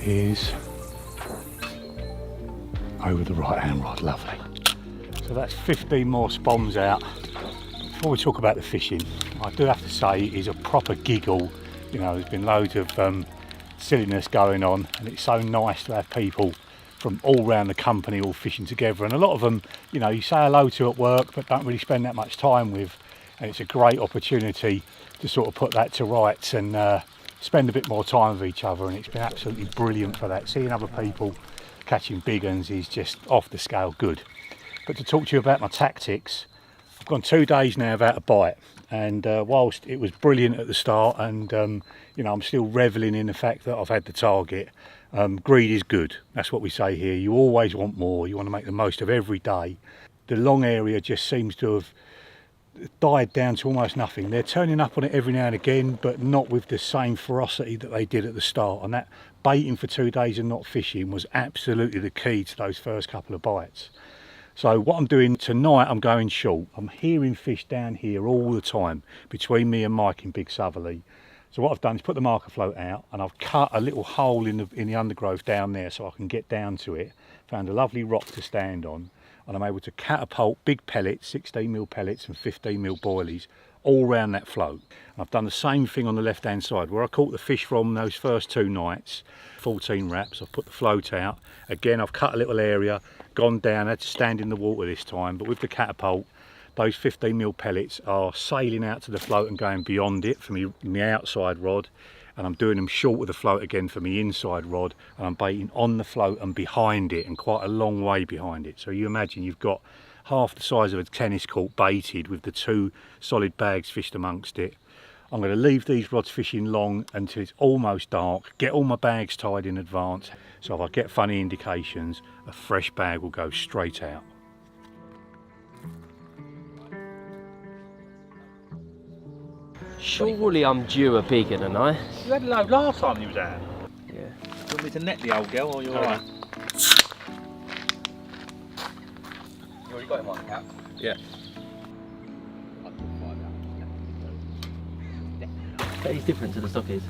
Is over the right hand rod, lovely. So that's 15 more spoms out. Before we talk about the fishing, I do have to say it is a proper giggle. You know, there's been loads of silliness going on, and it's so nice to have people from all around the company all fishing together, and a lot of them, you know, you say hello to at work but don't really spend that much time with, and it's a great opportunity to sort of put that to rights and spend a bit more time with each other, and it's been absolutely brilliant for that. Seeing other people catching big uns is just off the scale good. But to talk to you about my tactics, I've gone 2 days now without a bite, and whilst it was brilliant at the start, and you know, I'm still reveling in the fact that I've had the target, greed is good. That's what we say here. You always want more. You want to make the most of every day. The long area just seems to have died down to almost nothing. They're turning up on it every now and again, but not with the same ferocity that they did at the start, and that baiting for 2 days and not fishing was absolutely the key to those first couple of bites. So what I'm doing tonight, I'm going short. I'm hearing fish down here all the time between me and Mike in Big Southerly. So what I've done is put the marker float out, and I've cut a little hole in the undergrowth down there so I can get down to it. Found a lovely rock to stand on, and I'm able to catapult big pellets, 16mm pellets and 15mm boilies, all round that float. And I've done the same thing on the left hand side where I caught the fish from those first 2 nights, 14 wraps. I've put the float out again. I've cut a little area, gone down, had to stand in the water this time, but with the catapult those 15mm pellets are sailing out to the float and going beyond it for me outside rod, and I'm doing them short of the float again for me inside rod, and I'm baiting on the float and behind it, and quite a long way behind it. So you imagine you've got half the size of a tennis court baited with the 2 solid bags fished amongst it. I'm going to leave these rods fishing long until it's almost dark, get all my bags tied in advance, so if I get funny indications, a fresh bag will go straight out. Surely I'm due a big one, aren't I? You had a load last time you was out. Yeah. Do you want me to net the old girl or you're alright? You already got him on the cap? Yeah. That is different to the stockies.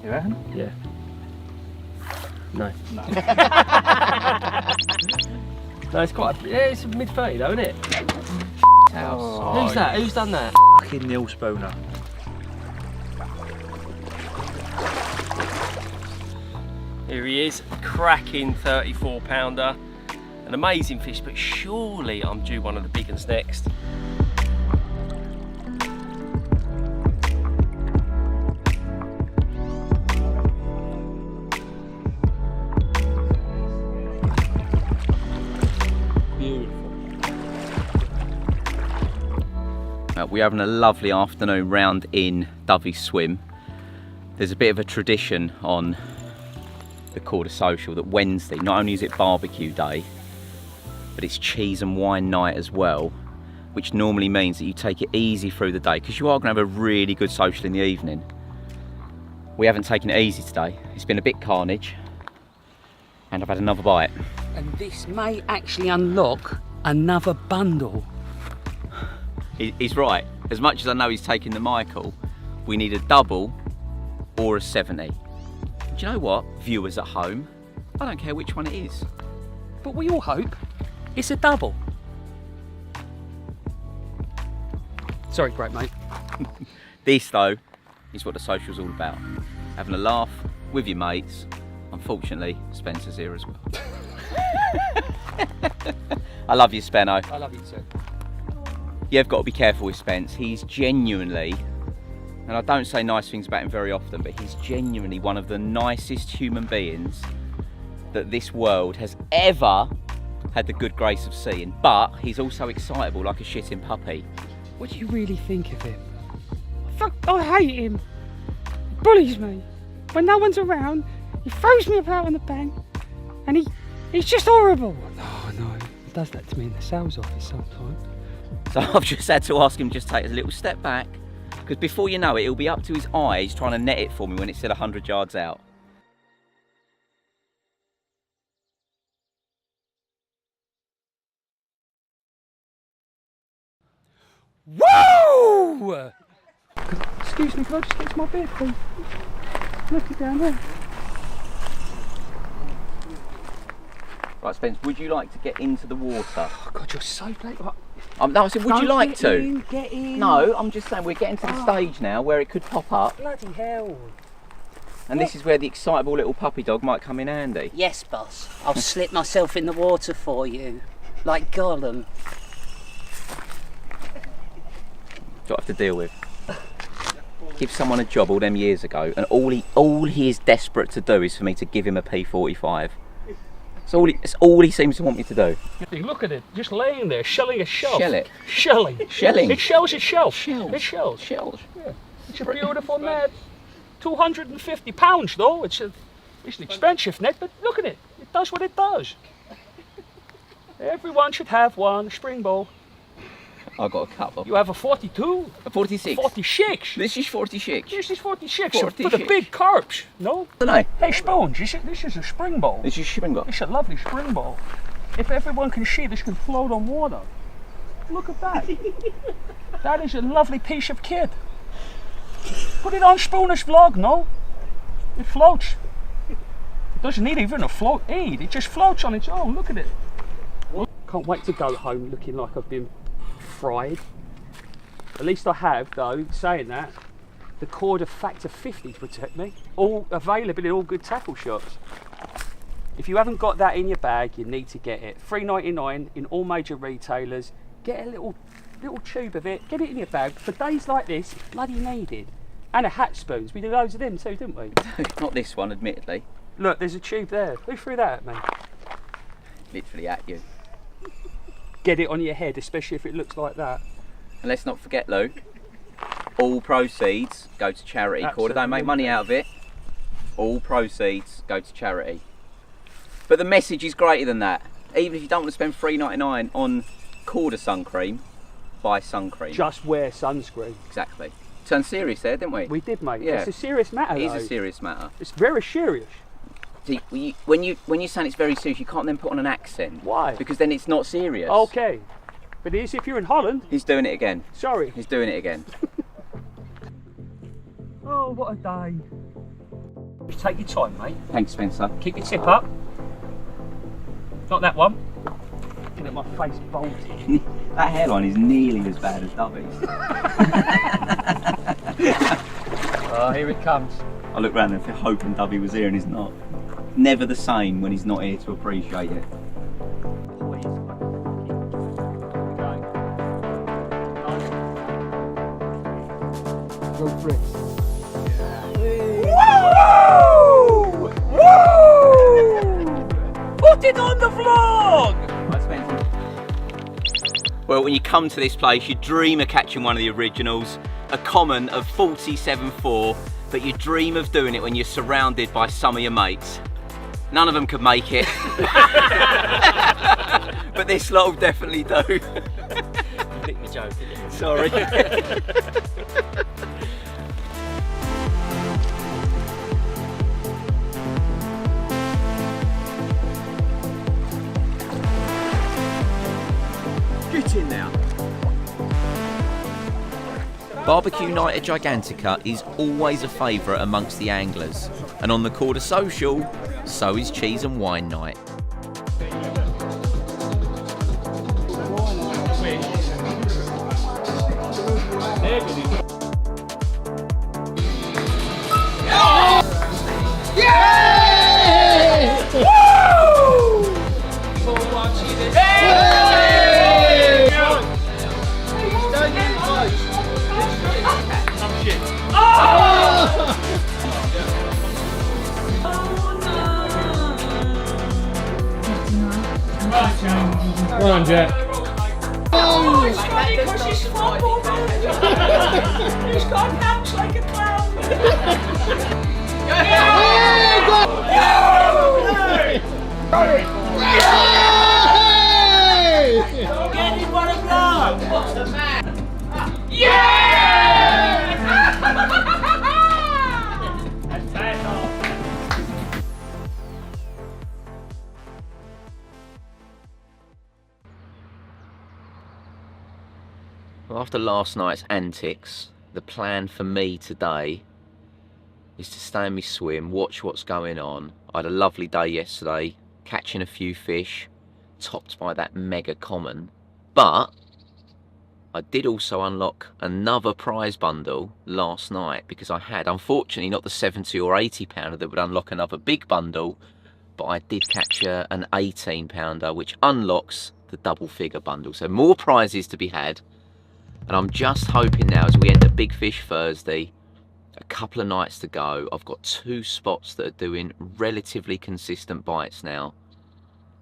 You reckon? Yeah. No. No, it's quite. Yeah, it's mid-30 though, isn't it? Oh, Who's that? Who's done that? Fucking Neil Spooner. Here he is, cracking 34 pounder. An amazing fish, but surely I'm due one of the big ones next. We're having a lovely afternoon round in Dovey Swim. There's a bit of a tradition on the Korda Social that Wednesday, not only is it barbecue day, but it's cheese and wine night as well, which normally means that you take it easy through the day, because you are going to have a really good social in the evening. We haven't taken it easy today. It's been a bit carnage, and I've had another bite. And this may actually unlock another bundle. He's right. As much as I know he's taking the Michael, we need a double or a 70. Do you know what, viewers at home? I don't care which one it is. But we all hope it's a double. Sorry, great mate. This, though, is what the social's all about. Having a laugh with your mates. Unfortunately, Spencer's here as well. I love you, Spenno. I love you too. You've got to be careful with Spence. He's genuinely, and I don't say nice things about him very often, but he's genuinely one of the nicest human beings that this world has ever had the good grace of seeing. But he's also excitable like a shitting puppy. What do you really think of him? Fuck, I hate him. He bullies me. When no one's around, he throws me about on the bank, and he's just horrible. Oh no, he does that to me in the sales office sometimes. So I've just had to ask him just take a little step back, because before you know it, he'll be up to his eyes trying to net it for me when it's still 100 yards out. Woo! Excuse me, can I just get to my beer, please? Look it down there. Right, Spence, would you like to get into the water? Oh God, you're so late. No, I said, would you like Get to? in, get in. No, I'm just saying we're getting to the stage now where it could pop up, Bloody hell. and this is where the excitable little puppy dog might come in handy. Yes, boss. I'll slip myself in the water for you, like Gollum. What I have to deal with. Give someone a job all them years ago, and all he is desperate to do is for me to give him a P45. It's all he seems to want me to do. Look at it, just laying there, shelling a shell. Shell it. Shelling. Shelling. It shells itself. Shells. It shells. Shells. Yeah. It's a beautiful net. £250 though. It's an expensive net, but look at it. It does what it does. Everyone should have one spring bowl. I've got a couple. You have a 42. A 46. 46. This is 46. This is 46. 46. For the big carps, no? No. Hey Spoons, this is a spring bowl. This is spring bowl. It's a lovely spring bowl. If everyone can see, this can float on water. Look at that. That is a lovely piece of kit. Put it on Spooner's vlog, no? It floats. It doesn't need even a float aid. It just floats on its own. Look at it. Can't wait to go home looking like I've been fried. At least I have, though, saying that. The Korda Factor 50 to protect me. All available in all good tackle shops. If you haven't got that in your bag, you need to get it. $3.99 in all major retailers. Get a little little tube of it, get it in your bag. For days like this, it's bloody needed. And a hat spoons. We did loads of them too, didn't we? Not this one, admittedly. Look, there's a tube there. Who threw that at me? Literally at you. Get it on your head, especially if it looks like that. And let's not forget, Luke, all proceeds go to charity. Korda don't make money out of it. All proceeds go to charity. But the message is greater than that. Even if you don't want to spend $3.99 on Korda sun cream, buy sun cream. Just wear sunscreen. Exactly. Turned serious there, didn't we? We did, mate. Yeah. It's a serious matter. It is though. a serious matter. It's very serious. See, when you say it's very serious, you can't then put on an accent. Why? Because then it's not serious. Okay. But it is if you're in Holland. He's doing it again. Sorry. He's doing it again. Oh, what a day. Just take your time, mate. Thanks, Spencer. Keep your tip up. Not that one. Look at my face bolted. That hairline is nearly as bad as Dubby's. Oh, here it comes. I look round and feel hoping Dubby was here and he's not. Never the same when he's not here to appreciate it. Go for it. Woo! Woo! Put it on the vlog! Well, when you come to this place, you dream of catching one of the originals, a common of 47.4, but you dream of doing it when you're surrounded by some of your mates. None of them could make it. But this lot will definitely do. You nicked the joke, didn't you? Sorry. Get in now. Barbecue night at Gigantica is always a favourite amongst the anglers, and on the Korda social, so is cheese and wine night. Well done, Jack. Oh, it's funny because he's fumbled. He's gone nuts like a clown. Get him one of blood. What's the man? Yeah! That's bad off. Well, after last night's antics, the plan for me today is to stay in my swim, watch what's going on. I had a lovely day yesterday, catching a few fish, topped by that mega common. But I did also unlock another prize bundle last night because I had, unfortunately, not the 70 or 80 pounder that would unlock another big bundle, but I did catch an 18 pounder which unlocks the double figure bundle. So more prizes to be had. And I'm just hoping now, as we enter Big Fish Thursday, a couple of nights to go, I've got 2 spots that are doing relatively consistent bites now.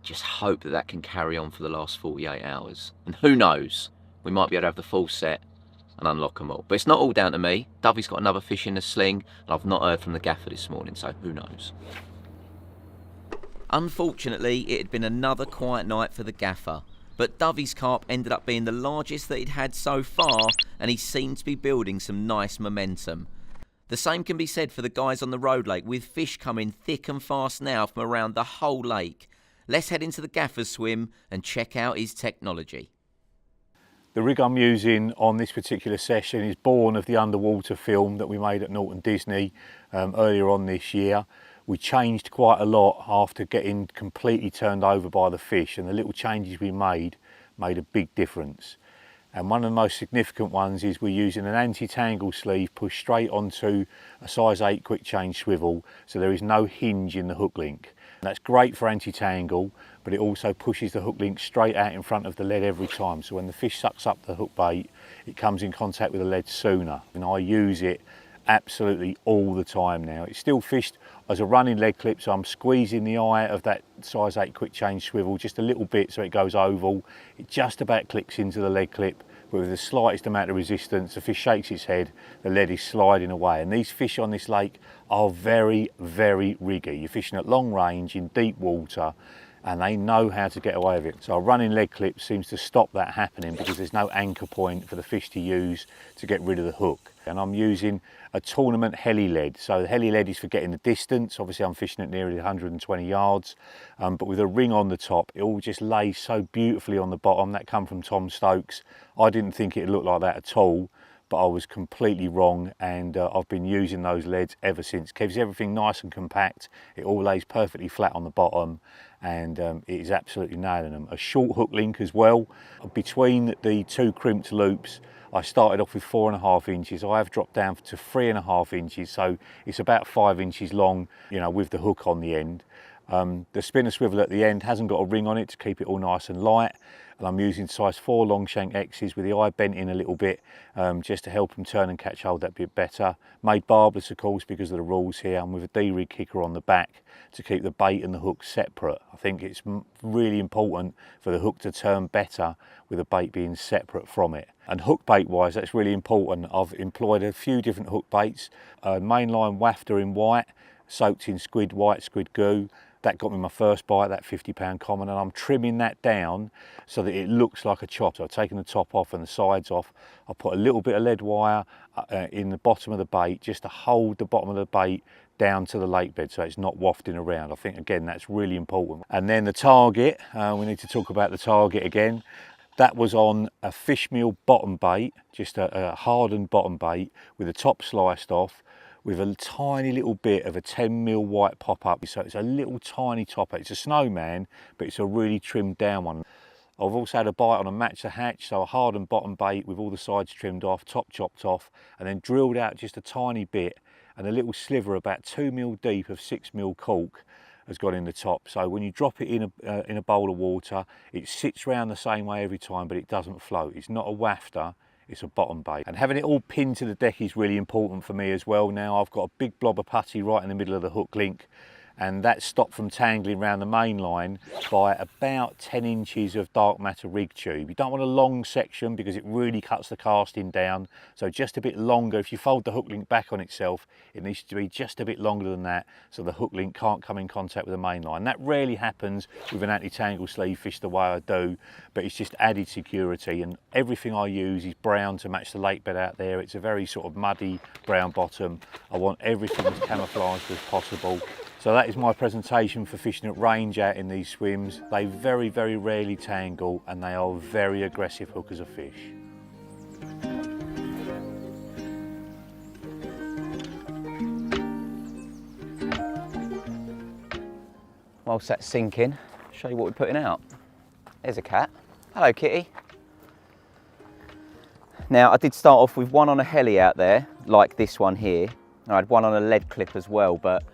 Just hope that that can carry on for the last 48 hours. And who knows, we might be able to have the full set and unlock them all. But it's not all down to me. Dovey's got another fish in the sling, and I've not heard from the gaffer this morning, so who knows. Unfortunately, it had been another quiet night for the gaffer. But Dovey's carp ended up being the largest that he'd had so far, and he seemed to be building some nice momentum. The same can be said for the guys on the road lake, with fish coming thick and fast now from around the whole lake. Let's head into the gaffer's swim and check out his technology. The rig I'm using on this particular session is born of the underwater film that we made at Norton Disney earlier on this year. We changed quite a lot after getting completely turned over by the fish, and the little changes we made a big difference. And one of the most significant ones is we're using an anti-tangle sleeve pushed straight onto a size 8 quick change swivel, so there is no hinge in the hook link. And that's great for anti-tangle, but it also pushes the hook link straight out in front of the lead every time. So when the fish sucks up the hook bait, it comes in contact with the lead sooner. And I use it absolutely all the time now. It's still fished as a running lead clip, so I'm squeezing the eye of that size 8 quick change swivel just a little bit so it goes oval. It just about clicks into the lead clip, but with the slightest amount of resistance, the fish shakes its head, the lead is sliding away. And these fish on this lake are very, very riggy. You're fishing at long range in deep water, and they know how to get away with it. So a running lead clip seems to stop that happening because there's no anchor point for the fish to use to get rid of the hook. And I'm using a tournament heli lead. So the heli lead is for getting the distance. Obviously I'm fishing at nearly 120 yards, but with a ring on the top, it all just lays so beautifully on the bottom. That come from Tom Stokes. I didn't think it'd look like that at all, but I was completely wrong, and I've been using those leads ever since. Keeps everything nice and compact. It all lays perfectly flat on the bottom, and it is absolutely nailing them. A short hook link as well. Between the two crimped loops, I started off with 4.5 inches. I have dropped down to 3.5 inches, so it's about 5 inches long, you know, with the hook on the end. The spinner swivel at the end hasn't got a ring on it to keep it all nice and light, and I'm using size 4 long shank X's with the eye bent in a little bit, just to help them turn and catch hold that bit better. Made barbless, of course, because of the rules here, and with a D-rig kicker on the back to keep the bait and the hook separate. I think it's really important for the hook to turn better with the bait being separate from it. And hook bait wise, that's really important. I've employed a few different hook baits. Mainline wafter in white, soaked in white squid goo. That got me my first bite, that 50-pound common, and I'm trimming that down so that it looks like a chop. So I've taken the top off and the sides off. I put a little bit of lead wire in the bottom of the bait just to hold the bottom of the bait down to the lake bed so it's not wafting around. I think, again, that's really important. And then the target, we need to talk about the target again. That was on a fish meal bottom bait, just a hardened bottom bait with the top sliced off, with a tiny little bit of a 10mm white pop-up. So it's a little tiny topper. It's a snowman, but it's a really trimmed down one. I've also had a bite on a match the hatch, so a hardened bottom bait with all the sides trimmed off, top chopped off, and then drilled out just a tiny bit, and a little sliver about 2mm deep of 6mm cork has got in the top. So when you drop it in a bowl of water, it sits round the same way every time, but it doesn't float. It's not a wafter, it's a bottom bait. And having it all pinned to the deck is really important for me as well. Now I've got a big blob of putty right in the middle of the hook link, and that stopped from tangling around the main line by about 10 inches of dark matter rig tube. You don't want a long section because it really cuts the casting down, so just a bit longer. If you fold the hook link back on itself, it needs to be just a bit longer than that so the hook link can't come in contact with the main line. That rarely happens with an anti-tangle sleeve fish the way I do, but it's just added security, and everything I use is brown to match the lake bed out there. It's a very sort of muddy brown bottom. I want everything as camouflaged as possible. So that is my presentation for fishing at range out in these swims. They very, very rarely tangle, and they are very aggressive hookers of fish. Whilst that's sinking, I'll show you what we're putting out. There's a cat. Hello, kitty. Now, I did start off with one on a heli out there, like this one here. I had one on a lead clip as well, but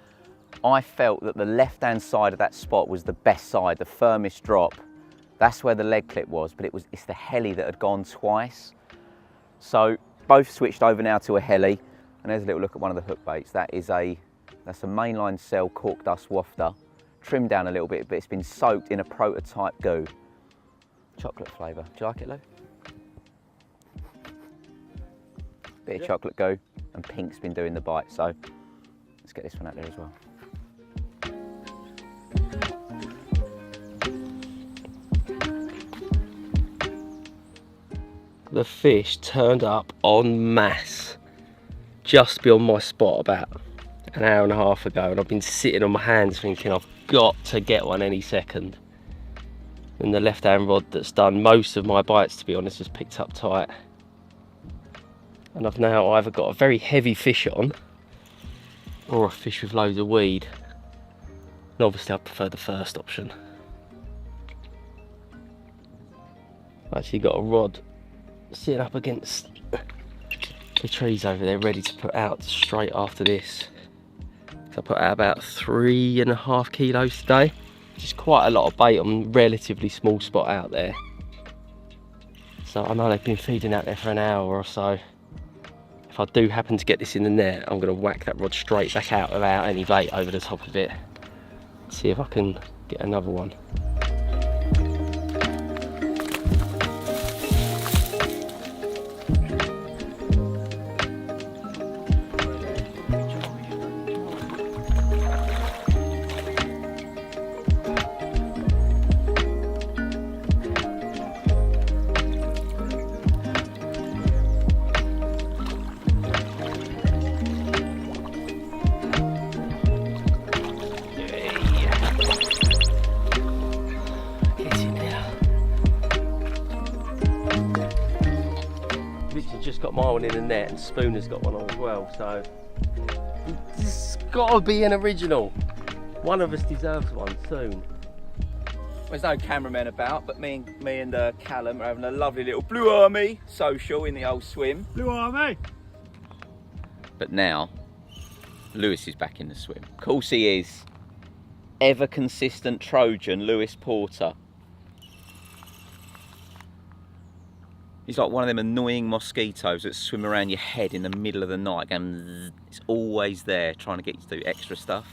I felt that the left-hand side of that spot was the best side, the firmest drop. That's where the lead clip was, but it's the heli that had gone twice. So both switched over now to a heli, and there's a little look at one of the hook baits. That's a mainline cell cork dust wafter, trimmed down a little bit, but it's been soaked in a prototype goo. Chocolate flavour. Do you like it, Lou? Bit of chocolate goo, and pink's been doing the bite, so let's get this one out there as well. The fish turned up en masse just beyond my spot about an hour and a half ago, and I've been sitting on my hands thinking I've got to get one any second. And the left hand rod that's done most of my bites, to be honest, has picked up tight. And I've now either got a very heavy fish on or a fish with loads of weed. And obviously I prefer the first option. I've actually got a rod sitting up against the trees over there, ready to put out straight after this. So I put out about 3.5 kilos today, which is quite a lot of bait on a relatively small spot out there. So I know they've been feeding out there for an hour or so. If I do happen to get this in the net, I'm going to whack that rod straight back out without any bait over the top of it. See if I can get another one. Just got my one in the net and Spooner's got one on as well, so it's got to be an original. One of us deserves one soon. There's no cameramen about, but me and Callum are having a lovely little Blue Army social in the old swim. Blue Army! But now, Lewis is back in the swim. Of course he is. Ever consistent Trojan, Lewis Porter. He's like one of them annoying mosquitoes that swim around your head in the middle of the night. And it's always there trying to get you to do extra stuff.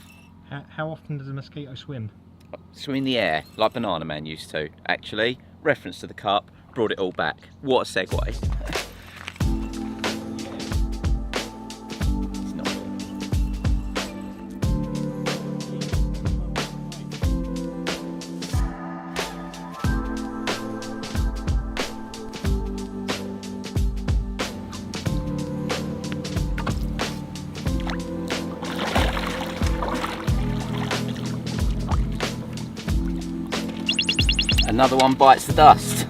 How often does a mosquito swim? Swim in the air, like Banana Man used to. Actually, reference to the Carp, brought it all back. What a segue. Another one bites the dust.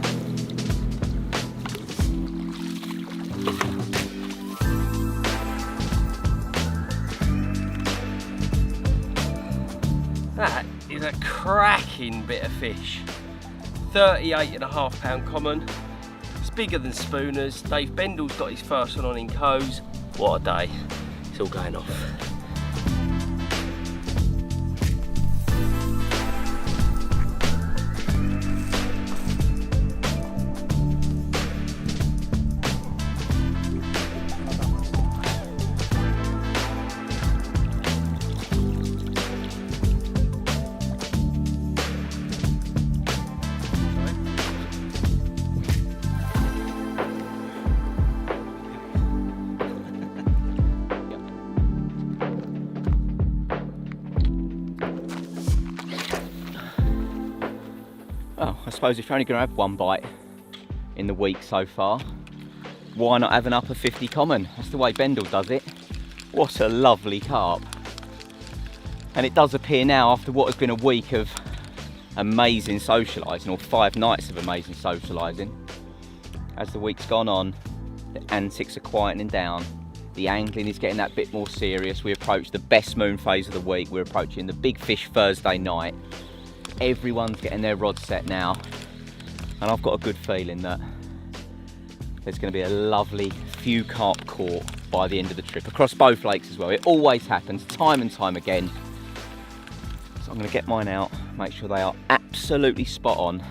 That is a cracking bit of fish. 38.5 pound common. It's bigger than Spooner's. Dave Bendall's got his first one on in Coes. What a day. It's all going off. Well, I suppose if you're only going to have one bite in the week so far, why not have an upper 50 common? That's the way Bendall does it. What a lovely carp. And it does appear now, after what has been a week of amazing socialising, or 5 nights of amazing socialising, as the week's gone on, the antics are quietening down, the angling is getting that bit more serious. We approach the best moon phase of the week. We're approaching the big fish Thursday night. Everyone's getting their rod set now, and I've got a good feeling that there's going to be a lovely few carp caught by the end of the trip, across both lakes as well. It always happens, time and time again. So I'm going to get mine out, make sure they are absolutely spot on,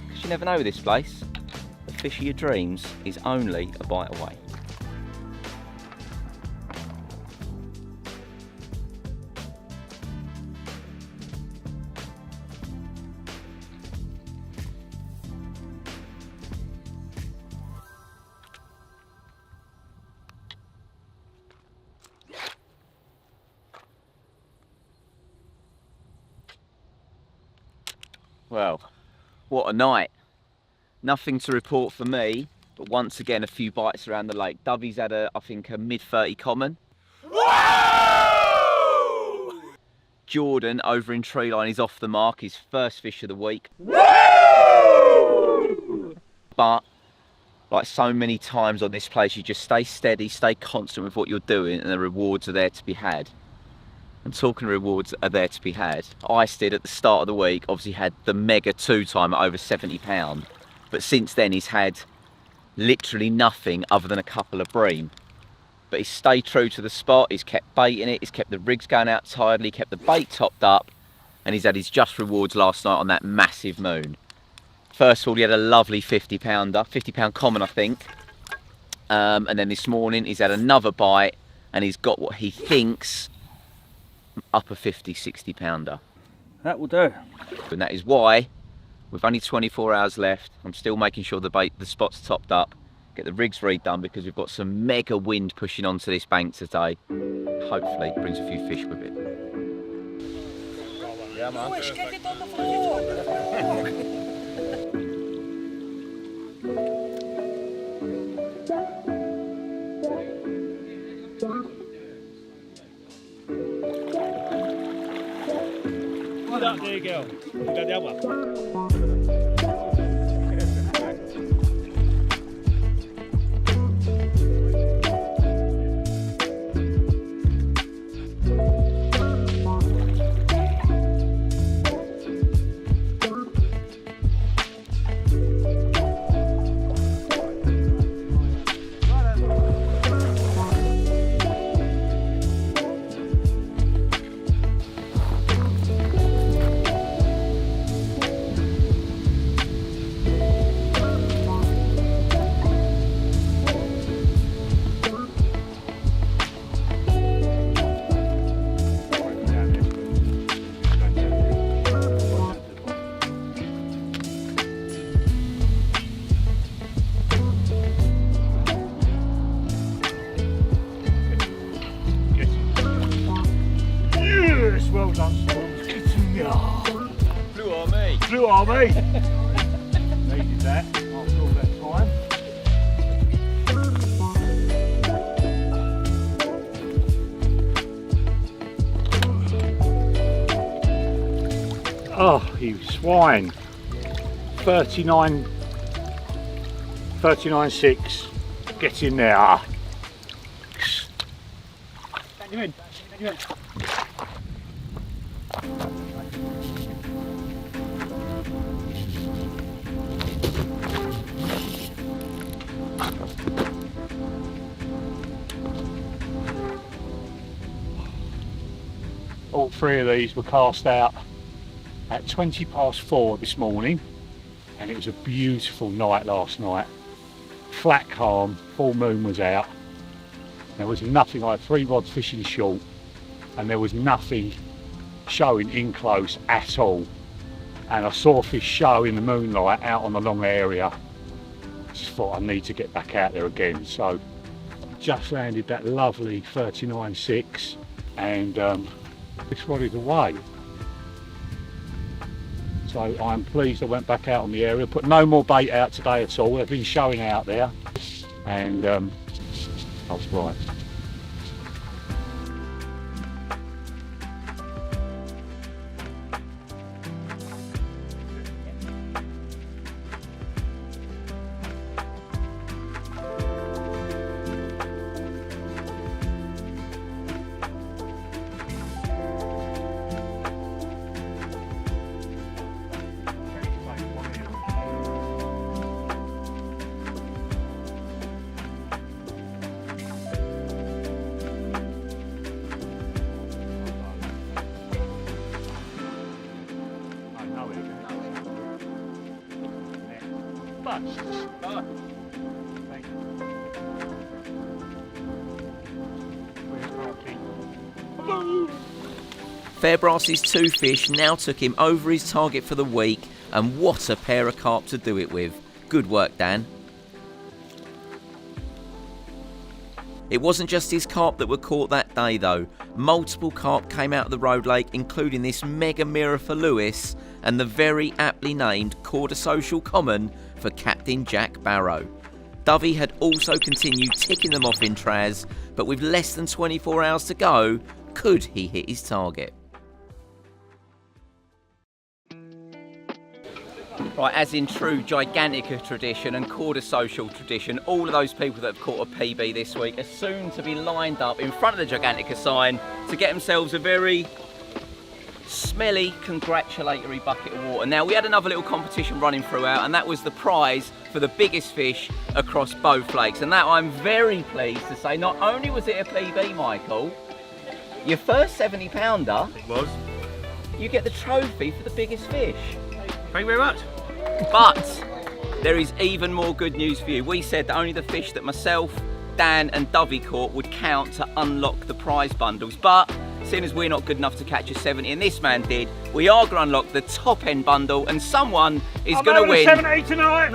because you never know with this place. The fish of your dreams is only a bite away. Well, what a night. Nothing to report for me, but once again a few bites around the lake. Dovey's had I think a mid-30 common. Whoa! Jordan over in Treeline is off the mark, his first fish of the week. Whoa! But like so many times on this place, you just stay steady, stay constant with what you're doing, and the rewards are there to be had. And talking of rewards are there to be had, Ice did at the start of the week, obviously had the mega 2 time at over £70. But since then he's had literally nothing other than a couple of bream. But he's stayed true to the spot, he's kept baiting it, he's kept the rigs going out tidily, kept the bait topped up, and he's had his just rewards last night on that massive moon. First of all, he had a lovely 50 pounder, 50 pound common I think. And then this morning he's had another bite and he's got what he thinks upper 50, 60 pounder. That will do. And that is why, with only 24 hours left, I'm still making sure the spot's topped up, get the rigs redone because we've got some mega wind pushing onto this bank today. Hopefully it brings a few fish with it. Yeah, man. Lewis, get it on the floor! There you go. You got that one. Well done, Storms. Blue army. Blue army. Needed that after all that time. Oh, you swine. 39.6. Get in there. Bang you in. Bang you in. All three of these were cast out at 20 past 4 this morning, and it was a beautiful night last night. Flat calm, full moon was out. There was nothing, I had 3 rods fishing short, and there was nothing showing in close at all. And I saw fish show in the moonlight out on the long area. Just thought I need to get back out there again. So just landed that lovely 39.6 and this rod is away. So I'm pleased I went back out on the area, put no more bait out today at all. They've been showing out there, and I was right. Fairbrass's 2 fish now took him over his target for the week, and what a pair of carp to do it with. Good work, Dan. It wasn't just his carp that were caught that day though. Multiple carp came out of the road lake, including this mega mirror for Lewis and the very aptly named Korda Social Common for Captain Jack Barrow. Dovey had also continued ticking them off in Traz, but with less than 24 hours to go, could he hit his target? Right, as in true Gigantica tradition and Korda Social tradition, all of those people that have caught a PB this week are soon to be lined up in front of the Gigantica sign to get themselves a very smelly congratulatory bucket of water. Now we had another little competition running throughout, and that was the prize for the biggest fish across both lakes. And that I'm very pleased to say, not only was it a PB, Michael, your first 70 pounder, It was. you get the trophy for the biggest fish. Thank you very much. But there is even more good news for you. We said that only the fish that myself, Dan and Dovey caught would count to unlock the prize bundles. But seeing as we're not good enough to catch a 70 and this man did, we are going to unlock the top end bundle, and someone is going to win. 70 tonight.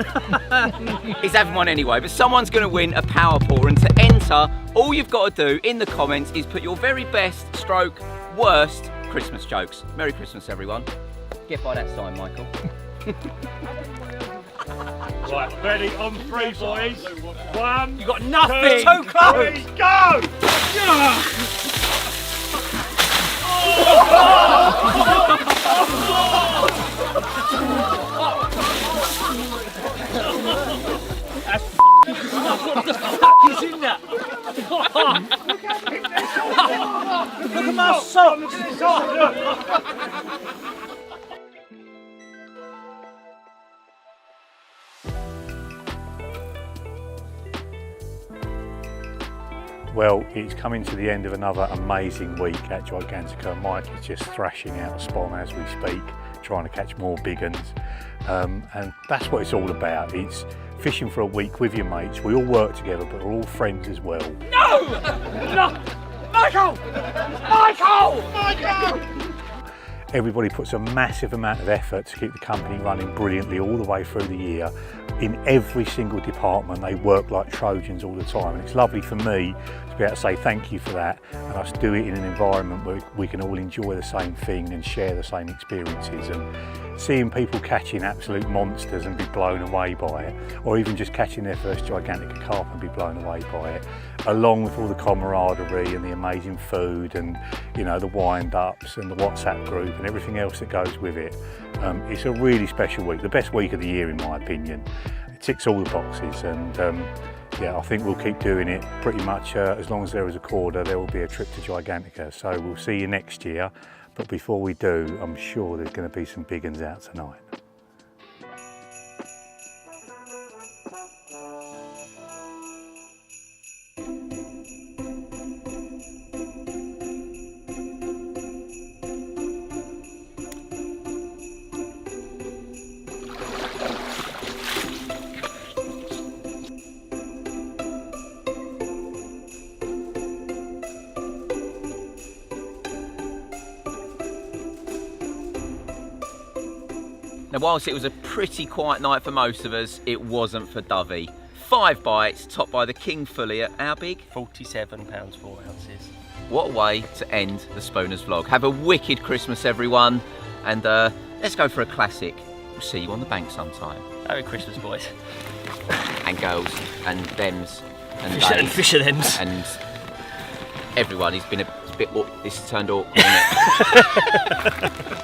He's having one anyway, but someone's going to win a power pour. And to enter, all you've got to do in the comments is put your very best stroke worst Christmas jokes. Merry Christmas, everyone. Get by that sign, Michael. Right, ready on 3, boys. 1, You got nothing. 2, So close. 3, go! He's in that. Look at my socks. Well, it's coming to the end of another amazing week at Gigantica. Mike is just thrashing out a spawn as we speak, trying to catch more big uns. And that's what it's all about. It's fishing for a week with your mates. We all work together, but we're all friends as well. No! No! Michael! Michael! Michael! Everybody puts a massive amount of effort to keep the company running brilliantly all the way through the year. In every single department, they work like Trojans all the time, and it's lovely for me to be able to say thank you for that, and us do it in an environment where we can all enjoy the same thing and share the same experiences. And seeing people catching absolute monsters and be blown away by it, or even just catching their first Gigantica carp and be blown away by it, along with all the camaraderie and the amazing food and, you know, the wind-ups and the WhatsApp group and everything else that goes with it. It's a really special week, the best week of the year in my opinion. It ticks all the boxes, and yeah, I think we'll keep doing it pretty much as long as there is a Korda. There will be a trip to Gigantica, so we'll see you next year. But before we do, I'm sure there's going to be some big uns out tonight. Now, whilst it was a pretty quiet night for most of us, it wasn't for Dovey. 5 bites, topped by the King Fully at how big? 47 pounds 4 ounces. What a way to end the Spooners vlog. Have a wicked Christmas, everyone, and let's go for a classic. We'll see you on the bank sometime. Merry Christmas, boys. And girls, and thems, and Fish and days, fisher thems. and everyone. It's been a bit. This has turned awkward, hasn't it?